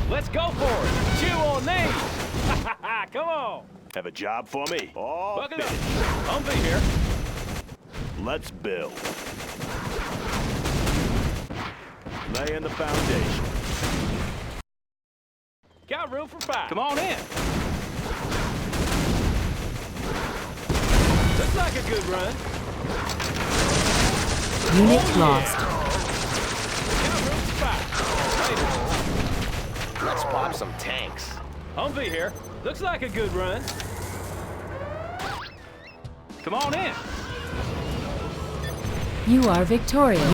Let's go for it. Chew on these. Come on. Have a job for me? All Buck it up. finished. Humvee here. Let's build. Laying the foundation. Got room for 5. Come on in. Looks like a good run. Unit lost. Got room for 5. Let's pop some tanks. Humvee here. Looks like a good run. Come on in. You are victorious.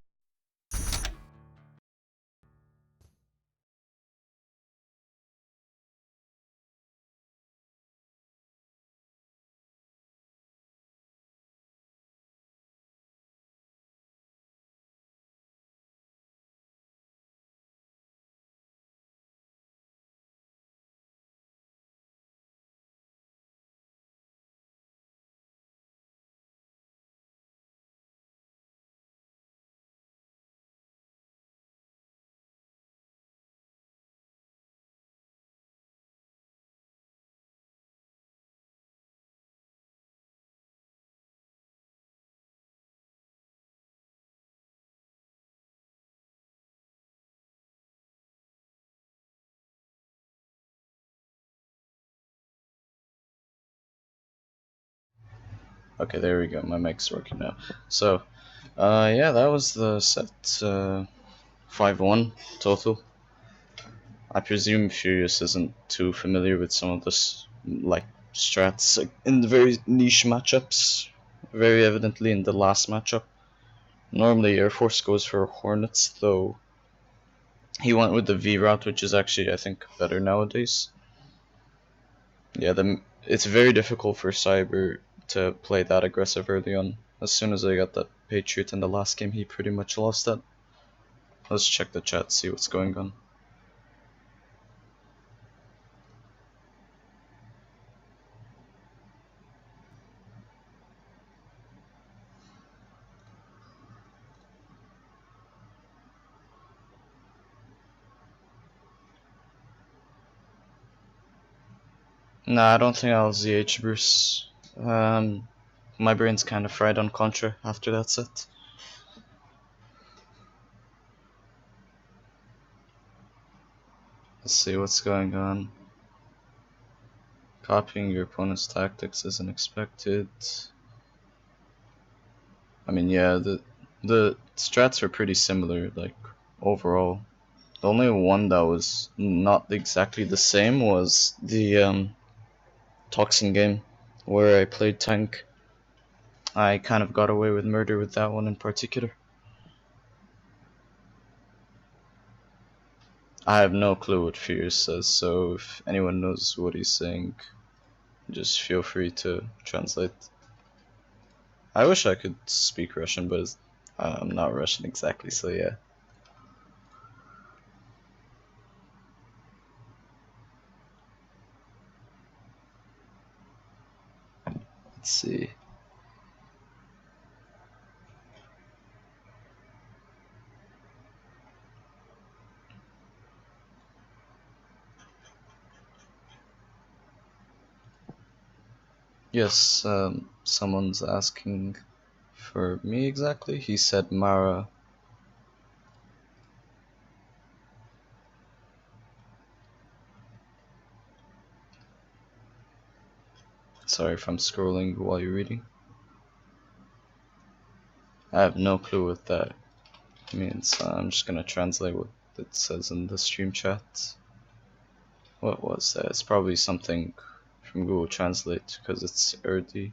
Okay, there we go. My mic's working now. So, yeah, that was the set. 5-1 total. I presume Furious isn't too familiar with some of this, like, strats like, in the very niche matchups. Very evidently in the last matchup. Normally Air Force goes for Hornets, though he went with the V route, which is actually, I think, better nowadays. Yeah, it's very difficult for Cyber to play that aggressive early on. As soon as I got that Patriot in the last game, he pretty much lost that. Let's check the chat, see what's going on. Nah, I don't think I'll ZH Bruce. My brain's kind of fried on Contra after that set. Let's see what's going on. Copying your opponent's tactics isn't expected. I mean, yeah, the strats were pretty similar, like, overall. The only one that was not exactly the same was the Toxin game, where I played tank. I kind of got away with murder with that one in particular. I have no clue what Fierce says, so if anyone knows what he's saying, just feel free to translate. I wish I could speak Russian, but I'm not Russian exactly, so yeah. Let's see. Yes, someone's asking for me exactly. He said Mara. Sorry if I'm scrolling while you're reading. I have no clue what that means. I'm just gonna translate what it says in the stream chat. What was that? It's probably something from Google Translate because it's Urdu,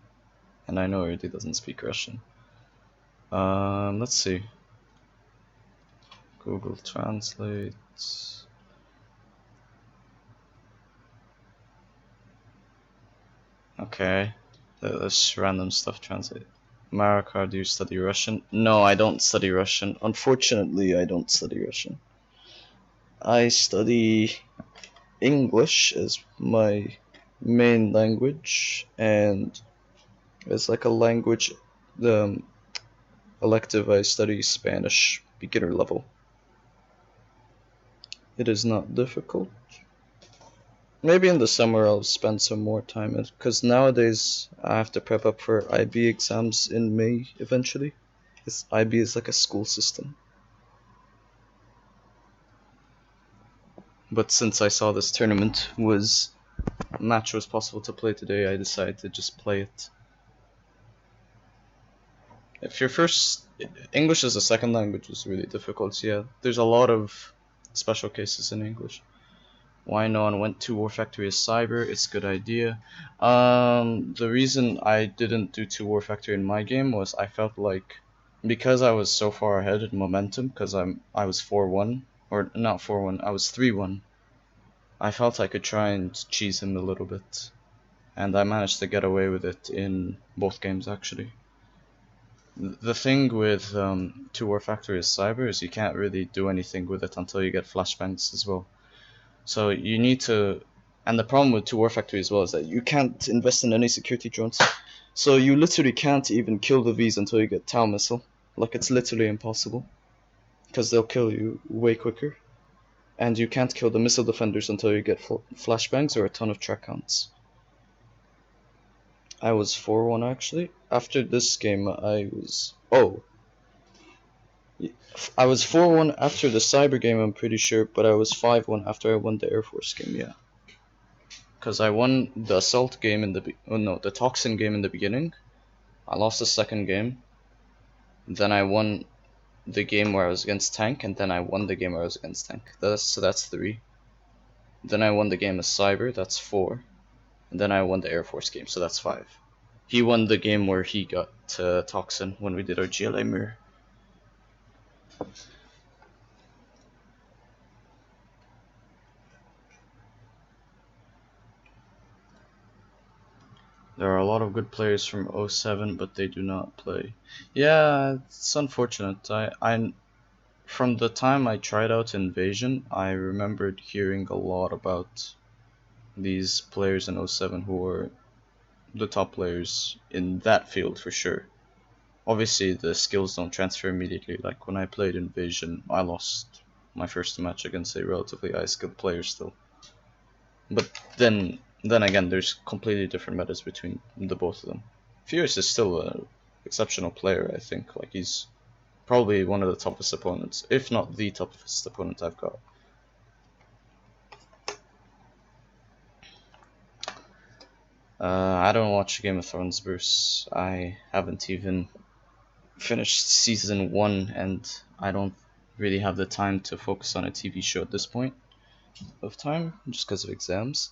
and I know Urdu doesn't speak Russian. Let's see. Google Translate. Okay, this random stuff translate. Marakar, do you study Russian? No, I don't study Russian. Unfortunately, I don't study Russian. I study English as my main language, and as like a language elective I study Spanish beginner level. It is not difficult. Maybe in the summer I'll spend some more time in it, because nowadays I have to prep up for IB exams in May eventually. IB is like a school system. But since I saw this tournament match was possible to play today, I decided to just play it. If your first English as a second language is really difficult, yeah. There's a lot of special cases in English. Why no one went to War Factory as Cyber? It's a good idea. The reason I didn't do 2 War Factory in my game was I felt like, because I was so far ahead in momentum, because I was 4-1, or not 4-1, I was 3-1. I felt I could try and cheese him a little bit, and I managed to get away with it in both games actually. The thing with 2 War Factory as Cyber is you can't really do anything with it until you get flashbangs as well. So you need to, and the problem with 2 War Factory as well is that you can't invest in any security drones. So you literally can't even kill the Vs until you get Tau Missile. Like, it's literally impossible, because they'll kill you way quicker. And you can't kill the missile defenders until you get flashbangs or a ton of track counts. I was 4-1 actually. After this game I was 4-1 after the Cyber game, I'm pretty sure, but I was 5-1 after I won the Air Force game, yeah. Because I won the Assault game in the Toxin game in the beginning. I lost the second game. Then I won the game where I was against Tank, and then I won the game where I was against Tank. So that's 3. Then I won the game as Cyber, that's 4. And then I won the Air Force game, so that's 5. He won the game where he got Toxin when we did our GLA mirror. There are a lot of good players from 07, but they do not play. Yeah, it's unfortunate. From the time I tried out Invasion, I remembered hearing a lot about these players in 07 who were the top players in that field for sure. Obviously, the skills don't transfer immediately. Like when I played Invasion, I lost my first match against a relatively high skilled player still. But then again, there's completely different metas between the both of them. Fierce is still an exceptional player, I think. Like he's probably one of the toughest opponents, if not the toughest opponent I've got. I don't watch Game of Thrones, Bruce. I haven't even finished season 1, and I don't really have the time to focus on a TV show at this point of time, just because of exams.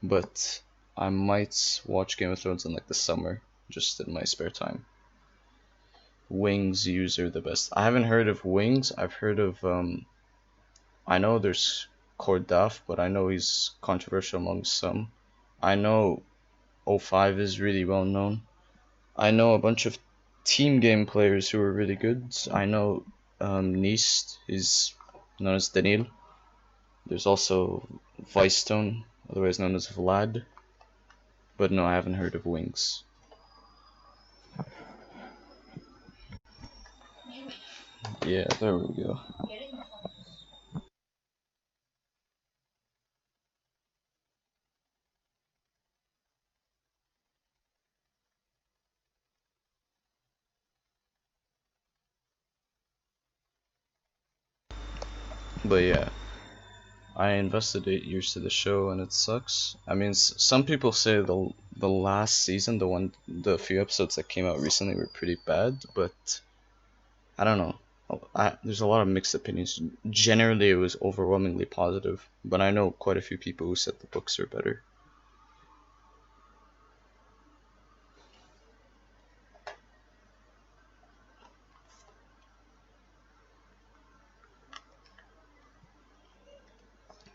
But I might watch Game of Thrones in like the summer, just in my spare time. Wings user the best. I haven't heard of Wings. I've heard of I know there's Cordaf, but I know he's controversial among some. I know 05 is really well known. I know a bunch of team game players who are really good. I know Nist is known as Daniel. There's also Vicestone, otherwise known as Vlad. But no, I haven't heard of Wings. Yeah, there we go. But yeah, I invested 8 years to the show and it sucks. I mean, some people say the last season, the few episodes that came out recently were pretty bad, but I don't know. There's a lot of mixed opinions. Generally, it was overwhelmingly positive, but I know quite a few people who said the books are better.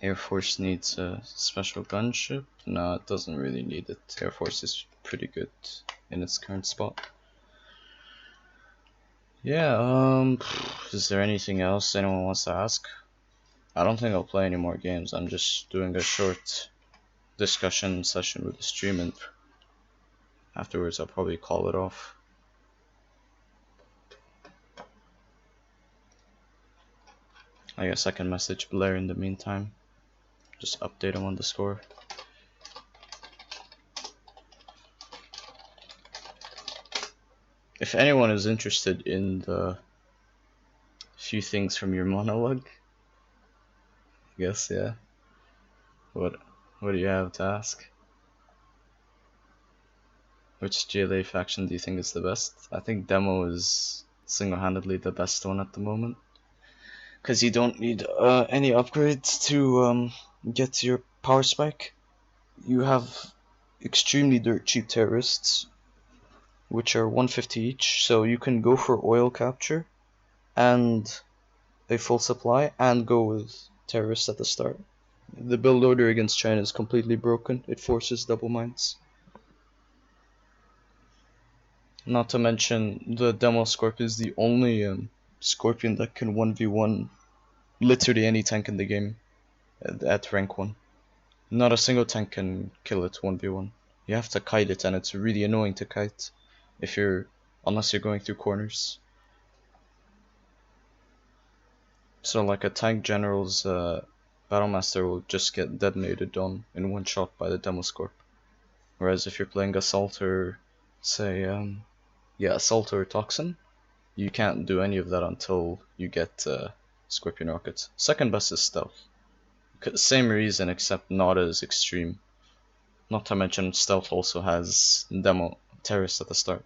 Air Force needs a special gunship? No, it doesn't really need it. Air Force is pretty good in its current spot. Yeah, is there anything else anyone wants to ask? I don't think I'll play any more games. I'm just doing a short discussion session with the stream, and afterwards I'll probably call it off. I guess I can message Blair in the meantime. Just update him on the score. If anyone is interested in the few things from your monologue, I guess, yeah. What do you have to ask? Which GLA faction do you think is the best? I think Demo is single-handedly the best one at the moment, because you don't need any upgrades to get to your power spike. You have extremely dirt cheap terrorists, which are 150 each, so you can go for oil capture and a full supply and go with terrorists at the start. The build order against China is completely broken. It forces double mines. Not to mention the Demo Scorpion is the only Scorpion that can 1v1 literally any tank in the game at rank 1. Not a single tank can kill it 1v1. You have to kite it, and it's really annoying to kite unless you're going through corners. So like a tank general's Battlemaster will just get detonated on in one shot by the Demoscorp. Whereas if you're playing Assault or say Assault or Toxin, you can't do any of that until you get Scorpion Rockets. Second best is Stealth. Same reason, except not as extreme. Not to mention Stealth also has Demo Terrorists at the start.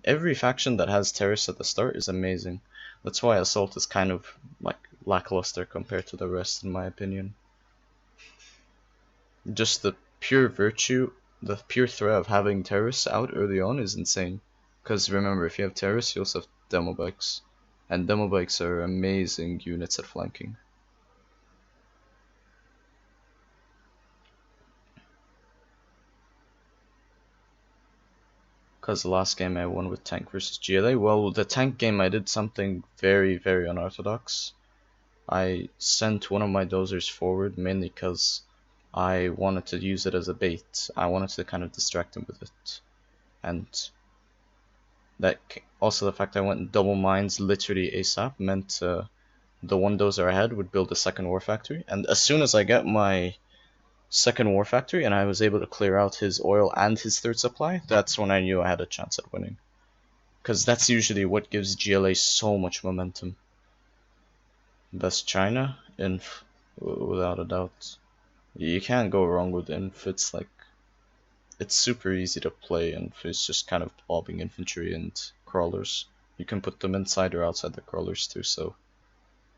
Every faction that has Terrorists at the start is amazing. That's why Assault is kind of like lackluster compared to the rest, in my opinion. Just the pure virtue, the pure threat of having terrorists out early on is insane. Because remember, if you have terrorists, you also have demo bikes. And demo bikes are amazing units at flanking. Because the last game I won with tank versus GLA. Well, the tank game I did something very, very unorthodox. I sent one of my dozers forward mainly because I wanted to use it as a bait. I wanted to kind of distract him with it. And that also the fact I went double mines literally ASAP meant the one dozer I had would build a second war factory. And as soon as I get my second war factory and I was able to clear out his oil and his third supply, that's when I knew I had a chance at winning. Because that's usually what gives GLA so much momentum. Best China? Inf, without a doubt. You can't go wrong with Inf. It's like, it's super easy to play, and it's just kind of bobbing infantry and crawlers. You can put them inside or outside the crawlers too, so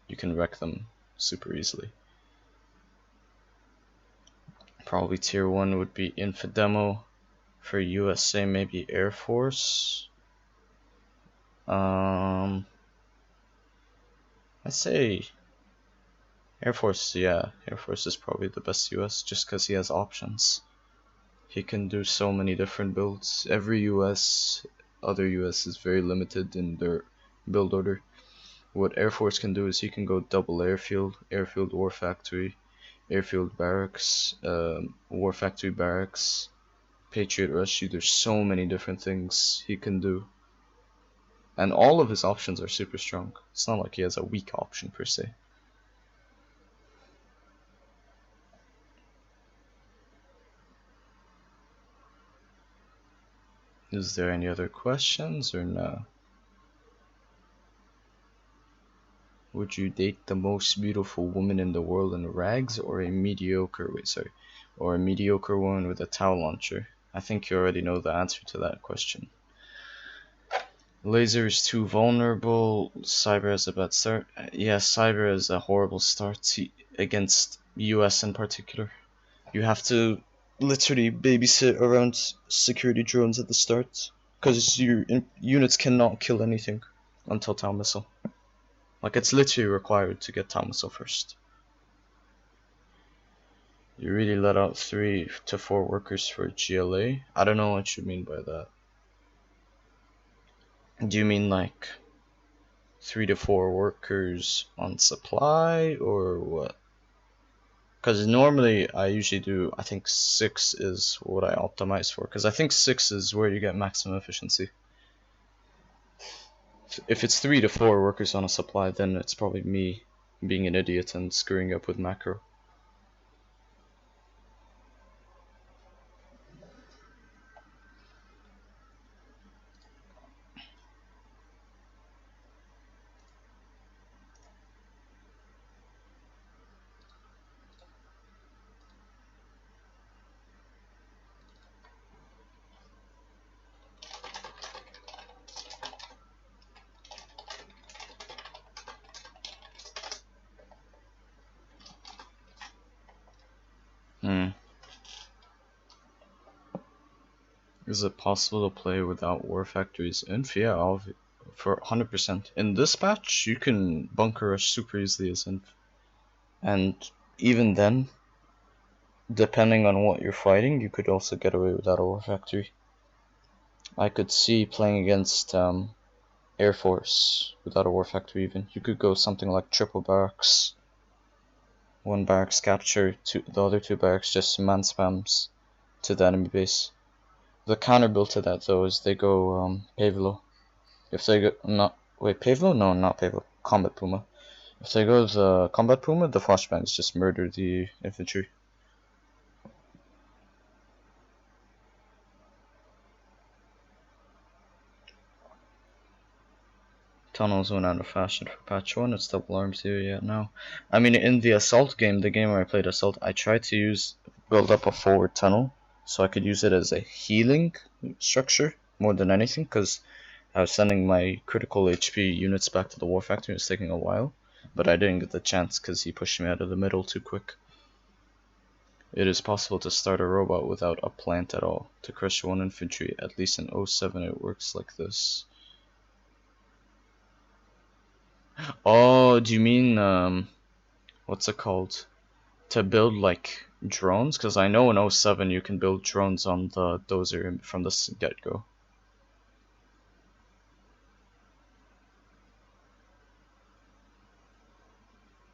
you can wreck them super easily. Probably tier 1 would be Infidemo. For USA, maybe Air Force. I'd say Air Force, yeah. Air Force is probably the best US just because he has options. He can do so many different builds. Every other US is very limited in their build order. What Air Force can do is he can go double airfield war factory, airfield barracks, war factory barracks, Patriot Rush. There's so many different things he can do. And all of his options are super strong. It's not like he has a weak option per se. Is there any other questions or no? Would you date the most beautiful woman in the world in rags or a mediocre woman with a towel launcher? I think you already know the answer to that question. Laser is too vulnerable. Cyber has a bad start. Yeah, Cyber has a horrible start against US in particular. You have to literally babysit around security drones at the start, because your units cannot kill anything until Tau Missile. Like, it's literally required to get Tau Missile first. You really let out 3 to 4 workers for GLA? I don't know what you mean by that. Do you mean like 3 to 4 workers on supply or what? Because normally I usually do, I think 6 is what I optimize for, because I think 6 is where you get maximum efficiency. If it's 3 to 4 workers on a supply, then it's probably me being an idiot and screwing up with macro. Is it possible to play without war factories? Inf, yeah, for 100%. In this patch, you can bunker rush super easily as Inf. And even then, depending on what you're fighting, you could also get away without a war factory. I could see playing against Air Force without a war factory even. You could go something like triple barracks. 1 barracks capture, the other 2 barracks just man spams to the enemy base. The counter build to that though is they go Pavelo. If they go Pavelo? No, not Pavelo. Combat Puma. If they go the Combat Puma, the flashbangs just murder the infantry. Tunnels went out of fashion for patch 1, it's double arms here yet now. I mean, in the assault game, the game where I played assault, I tried to build up a forward tunnel so I could use it as a healing structure more than anything, because I was sending my critical HP units back to the war factory. It was taking a while, but I didn't get the chance because he pushed me out of the middle too quick. It is possible to start a robot without a plant at all. To crush one infantry, at least in 07 it works like this. Oh, do you mean, what's it called? To build like drones? Because I know in 07 you can build drones on the dozer from the get-go.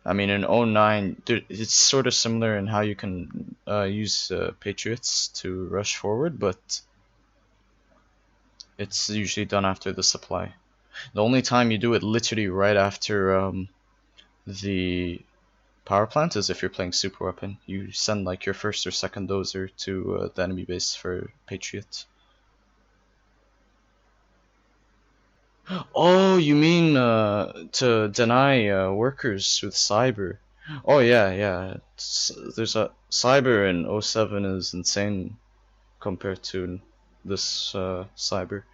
I mean, in 09, it's sort of similar in how you can use Patriots to rush forward, but it's usually done after the supply. The only time you do it literally right after the power plant is if you're playing super weapon. You send like your first or second dozer to the enemy base for Patriot. Oh, you mean to deny workers with cyber? Oh yeah. There's a cyber in 07 is insane compared to this cyber.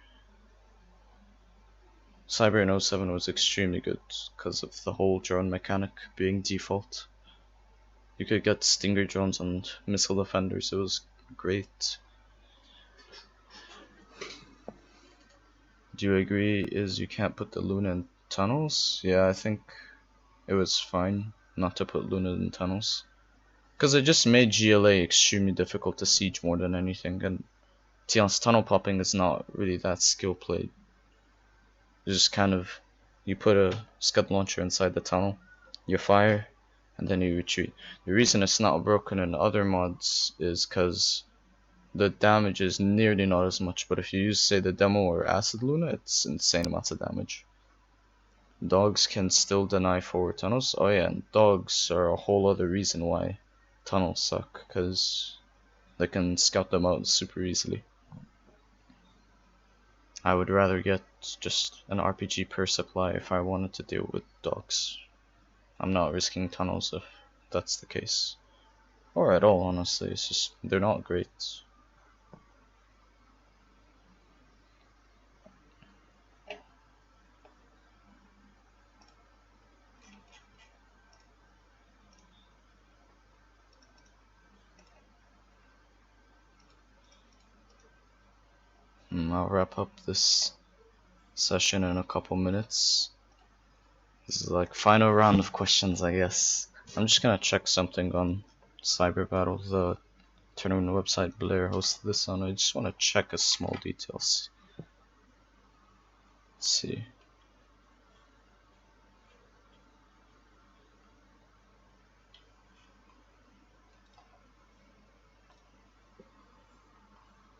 Cyber in 07 was extremely good because of the whole drone mechanic being default. You could get Stinger drones and missile defenders, it was great. Do you agree is you can't put the Luna in tunnels? Yeah, I think it was fine not to put Luna in tunnels. Because it just made GLA extremely difficult to siege more than anything, and to be honest, tunnel popping is not really that skill played. It's just kind of, you put a scud launcher inside the tunnel, you fire, and then you retreat. The reason it's not broken in other mods is because the damage is nearly not as much, but if you use, say, the demo or acid Luna, it's insane amounts of damage. Dogs can still deny forward tunnels. Oh yeah, and dogs are a whole other reason why tunnels suck, because they can scout them out super easily. I would rather get just an RPG per supply if I wanted to deal with dogs. I'm not risking tunnels if that's the case. Or at all, honestly, it's just, they're not great. I'll wrap up this session in a couple minutes. This is like final round of questions, I guess. I'm just gonna check something on Cyber Battle, the tournament website bl9r hosted this on. I just want to check a small details. Let's see.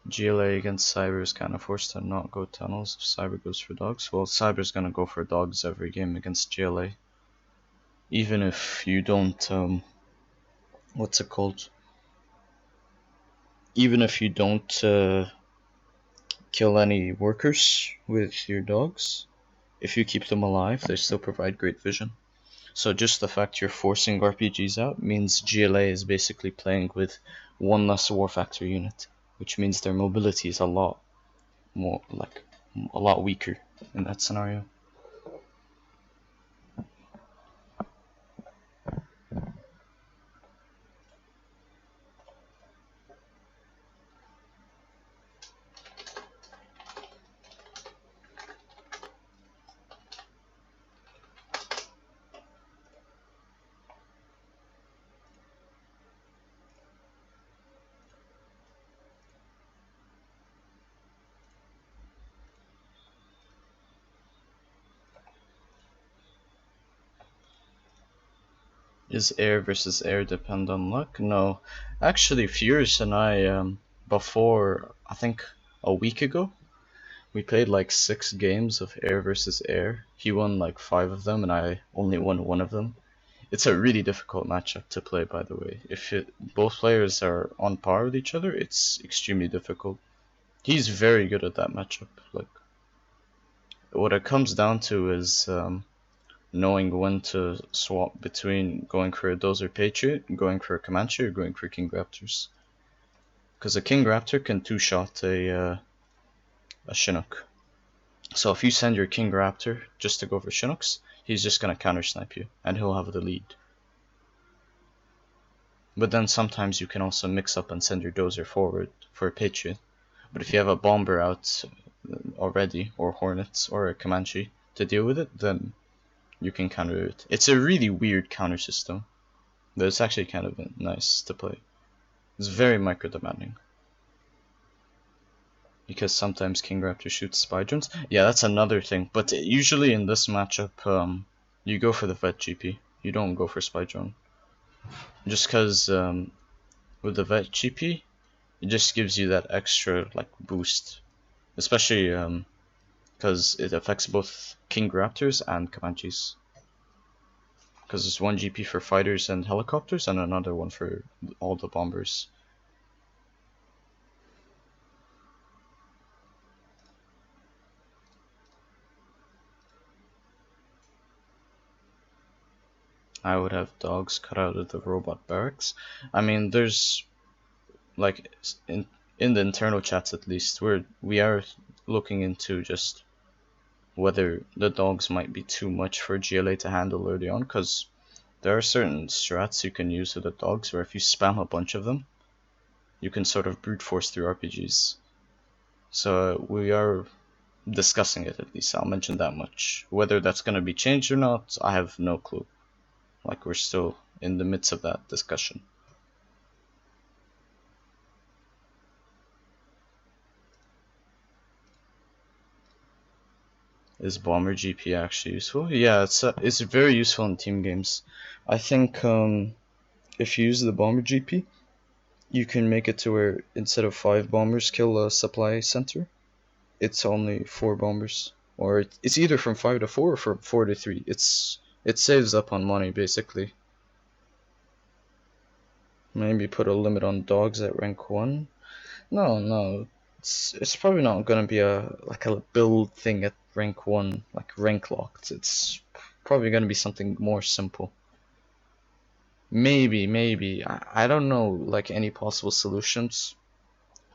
GLA against Cyber is kind of forced to not go tunnels if Cyber goes for dogs. Well, Cyber's gonna go for dogs every game against GLA. Even if you don't, what's it called? Even if you don't kill any workers with your dogs, if you keep them alive, they still provide great vision. So just the fact you're forcing RPGs out means GLA is basically playing with one less war factor unit, which means their mobility is a lot more, like, a lot weaker in that scenario. Is air versus air depend on luck? No. Actually, Furious and I, before, I think a week ago, we played like 6 games of air versus air. He won like 5 of them and I only won 1 of them. It's a really difficult matchup to play, by the way. If both players are on par with each other, it's extremely difficult. He's very good at that matchup. Like, what it comes down to is knowing when to swap between going for a Dozer Patriot, going for a Comanche, or going for King Raptors. Because a King Raptor can 2-shot a Chinook. So if you send your King Raptor just to go for Chinooks, he's just gonna counter snipe you, and he'll have the lead. But then sometimes you can also mix up and send your dozer forward for a Patriot. But if you have a bomber out already, or Hornets, or a Comanche to deal with it, then you can counter it. It's a really weird counter system, but it's actually kind of nice to play. It's very micro demanding. Because sometimes King Raptor shoots spy drones. Yeah, that's another thing. But usually in this matchup, you go for the vet GP. You don't go for spy drone. Just because with the vet GP, it just gives you that extra like boost, especially because it affects both King Raptors and Comanches. Because there's one GP for fighters and helicopters, and another one for all the bombers. I would have dogs cut out of the robot barracks. I mean, there's like in the internal chats at least, we are looking into just whether the dogs might be too much for GLA to handle early on, because there are certain strats you can use with the dogs where if you spam a bunch of them, you can sort of brute force through RPGs. So we are discussing it at least. I'll mention that much. Whether that's going to be changed or not, I have no clue. Like, we're still in the midst of that discussion. Is Bomber GP actually useful? Yeah, it's very useful in team games. I think if you use the Bomber GP, you can make it to where instead of 5 bombers kill a supply center, it's only 4 bombers. Or it's either from 5 to 4 or from 4 to 3. It saves up on money basically. Maybe put a limit on dogs at rank 1. No, it's probably not gonna be a build thing at rank 1, like rank locked. It's probably gonna be something more simple. Maybe I don't know like any possible solutions,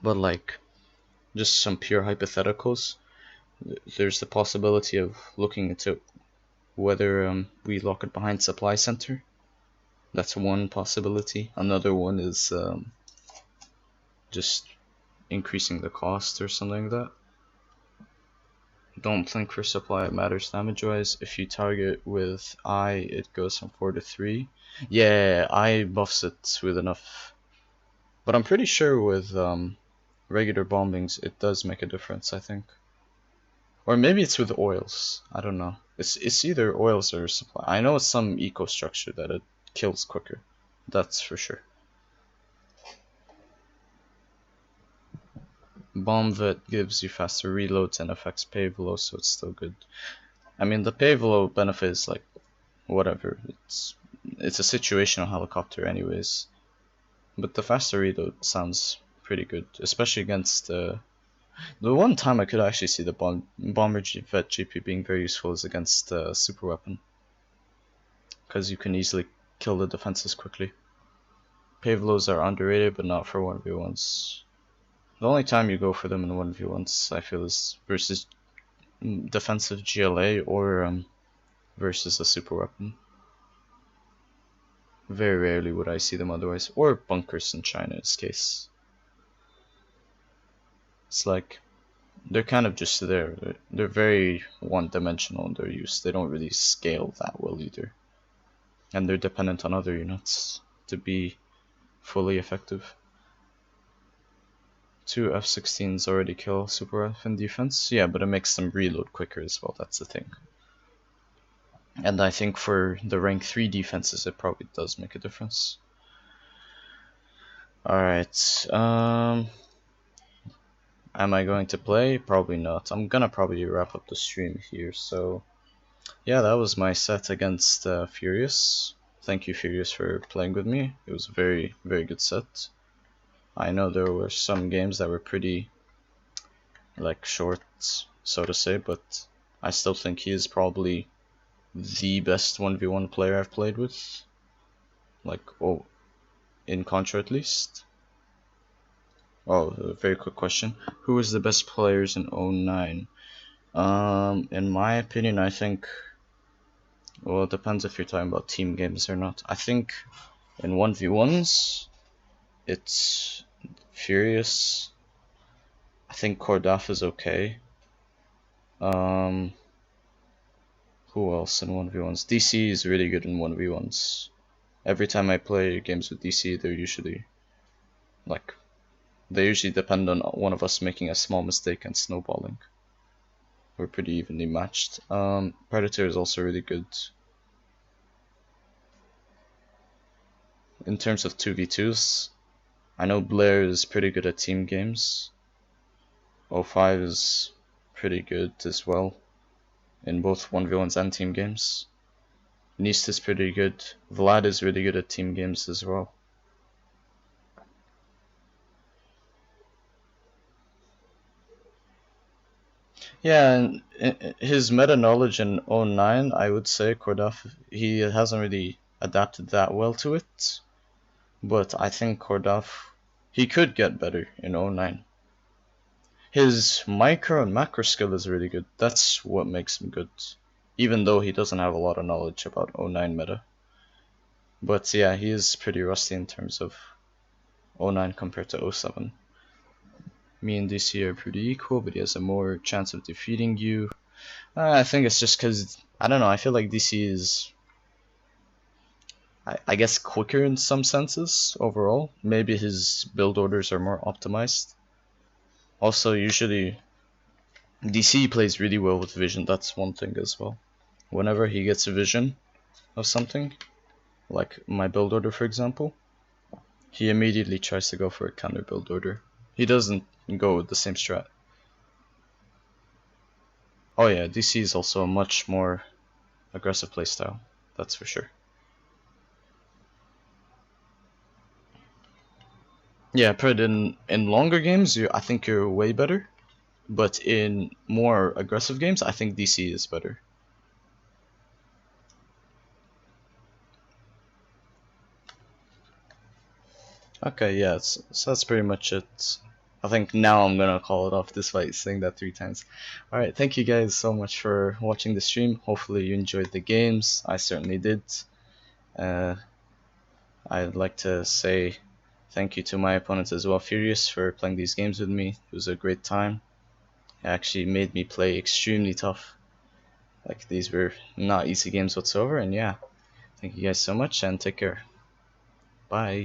but like just some pure hypotheticals. There's the possibility of looking into whether we lock it behind supply center. That's one possibility. Another one is just increasing the cost or something like that. Don't think for supply it matters damage wise. If you target with I, it goes from 4 to 3. Yeah, I buffs it with enough. But I'm pretty sure with regular bombings it does make a difference, I think. Or maybe it's with oils. I don't know. It's either oils or supply. I know it's some eco structure that it kills quicker. That's for sure. Bomb vet gives you faster reloads and affects payvelo, so it's still good. I mean, the payvelo benefit is like whatever. It's a situational helicopter anyways. But the faster reload sounds pretty good, especially against the one time I could actually see the bomber vet GP being very useful is against super weapon, because you can easily kill the defenses quickly. Payvelos are underrated, but not for 1v1s. The only time you go for them in 1v1s, I feel, is versus defensive GLA or versus a super weapon. Very rarely would I see them otherwise, or bunkers in China's case. It's like they're kind of just there. They're very one-dimensional in their use. They don't really scale that well either, and they're dependent on other units to be fully effective. 2 F-16s already kill super weapon defense. Yeah, but it makes them reload quicker as well. That's the thing. And I think for the rank 3 defenses, it probably does make a difference. Alright, am I going to play? Probably not. I'm gonna probably wrap up the stream here, so yeah, that was my set against Furious. Thank you, Furious, for playing with me. It was a very, very good set. I know there were some games that were pretty like short, so to say, but I still think he is probably the best 1v1 player I've played with, like, oh, in Contra at least. Oh, a very quick question. Who is the best players in 09? In my opinion, I think, well, it depends if you're talking about team games or not. I think In 1v1s, it's Furious. I think Cordaf is okay. Who else in 1v1s? DC is really good in 1v1s. Every time I play games with DC, they usually depend on one of us making a small mistake and snowballing. We're pretty evenly matched. Predator is also really good. In terms of 2v2s, I know bl9r is pretty good at team games. 05 is pretty good as well in both 1v1s and team games. Nist is pretty good. Vlad is really good at team games as well. Yeah, and his meta knowledge in 09, I would say Cordaf, he hasn't really adapted that well to it. But I think Cordaf, he could get better in 09. His micro and macro skill is really good. That's what makes him good, even though he doesn't have a lot of knowledge about 09 meta. But yeah, he is pretty rusty in terms of 09 compared to 07. Me and DC are pretty equal, but he has a more chance of defeating you. I think it's just because, I don't know, I feel like DC is, I guess, quicker in some senses overall. Maybe his build orders are more optimized. Also, usually DC plays really well with vision. That's one thing as well. Whenever he gets a vision of something, like my build order for example, he immediately tries to go for a counter build order. He doesn't go with the same strat. Oh yeah, DC is also a much more aggressive playstyle, that's for sure. Yeah, Pred, in longer games, I think you're way better. But in more aggressive games, I think DC is better. Okay, yeah, so that's pretty much it. I think now I'm gonna call it off despite saying that 3 times. Alright, thank you guys so much for watching the stream. Hopefully you enjoyed the games. I certainly did. I'd like to say thank you to my opponents as well, Furious, for playing these games with me. It was a great time. It actually made me play extremely tough. Like, these were not easy games whatsoever, and yeah. Thank you guys so much, and take care. Bye.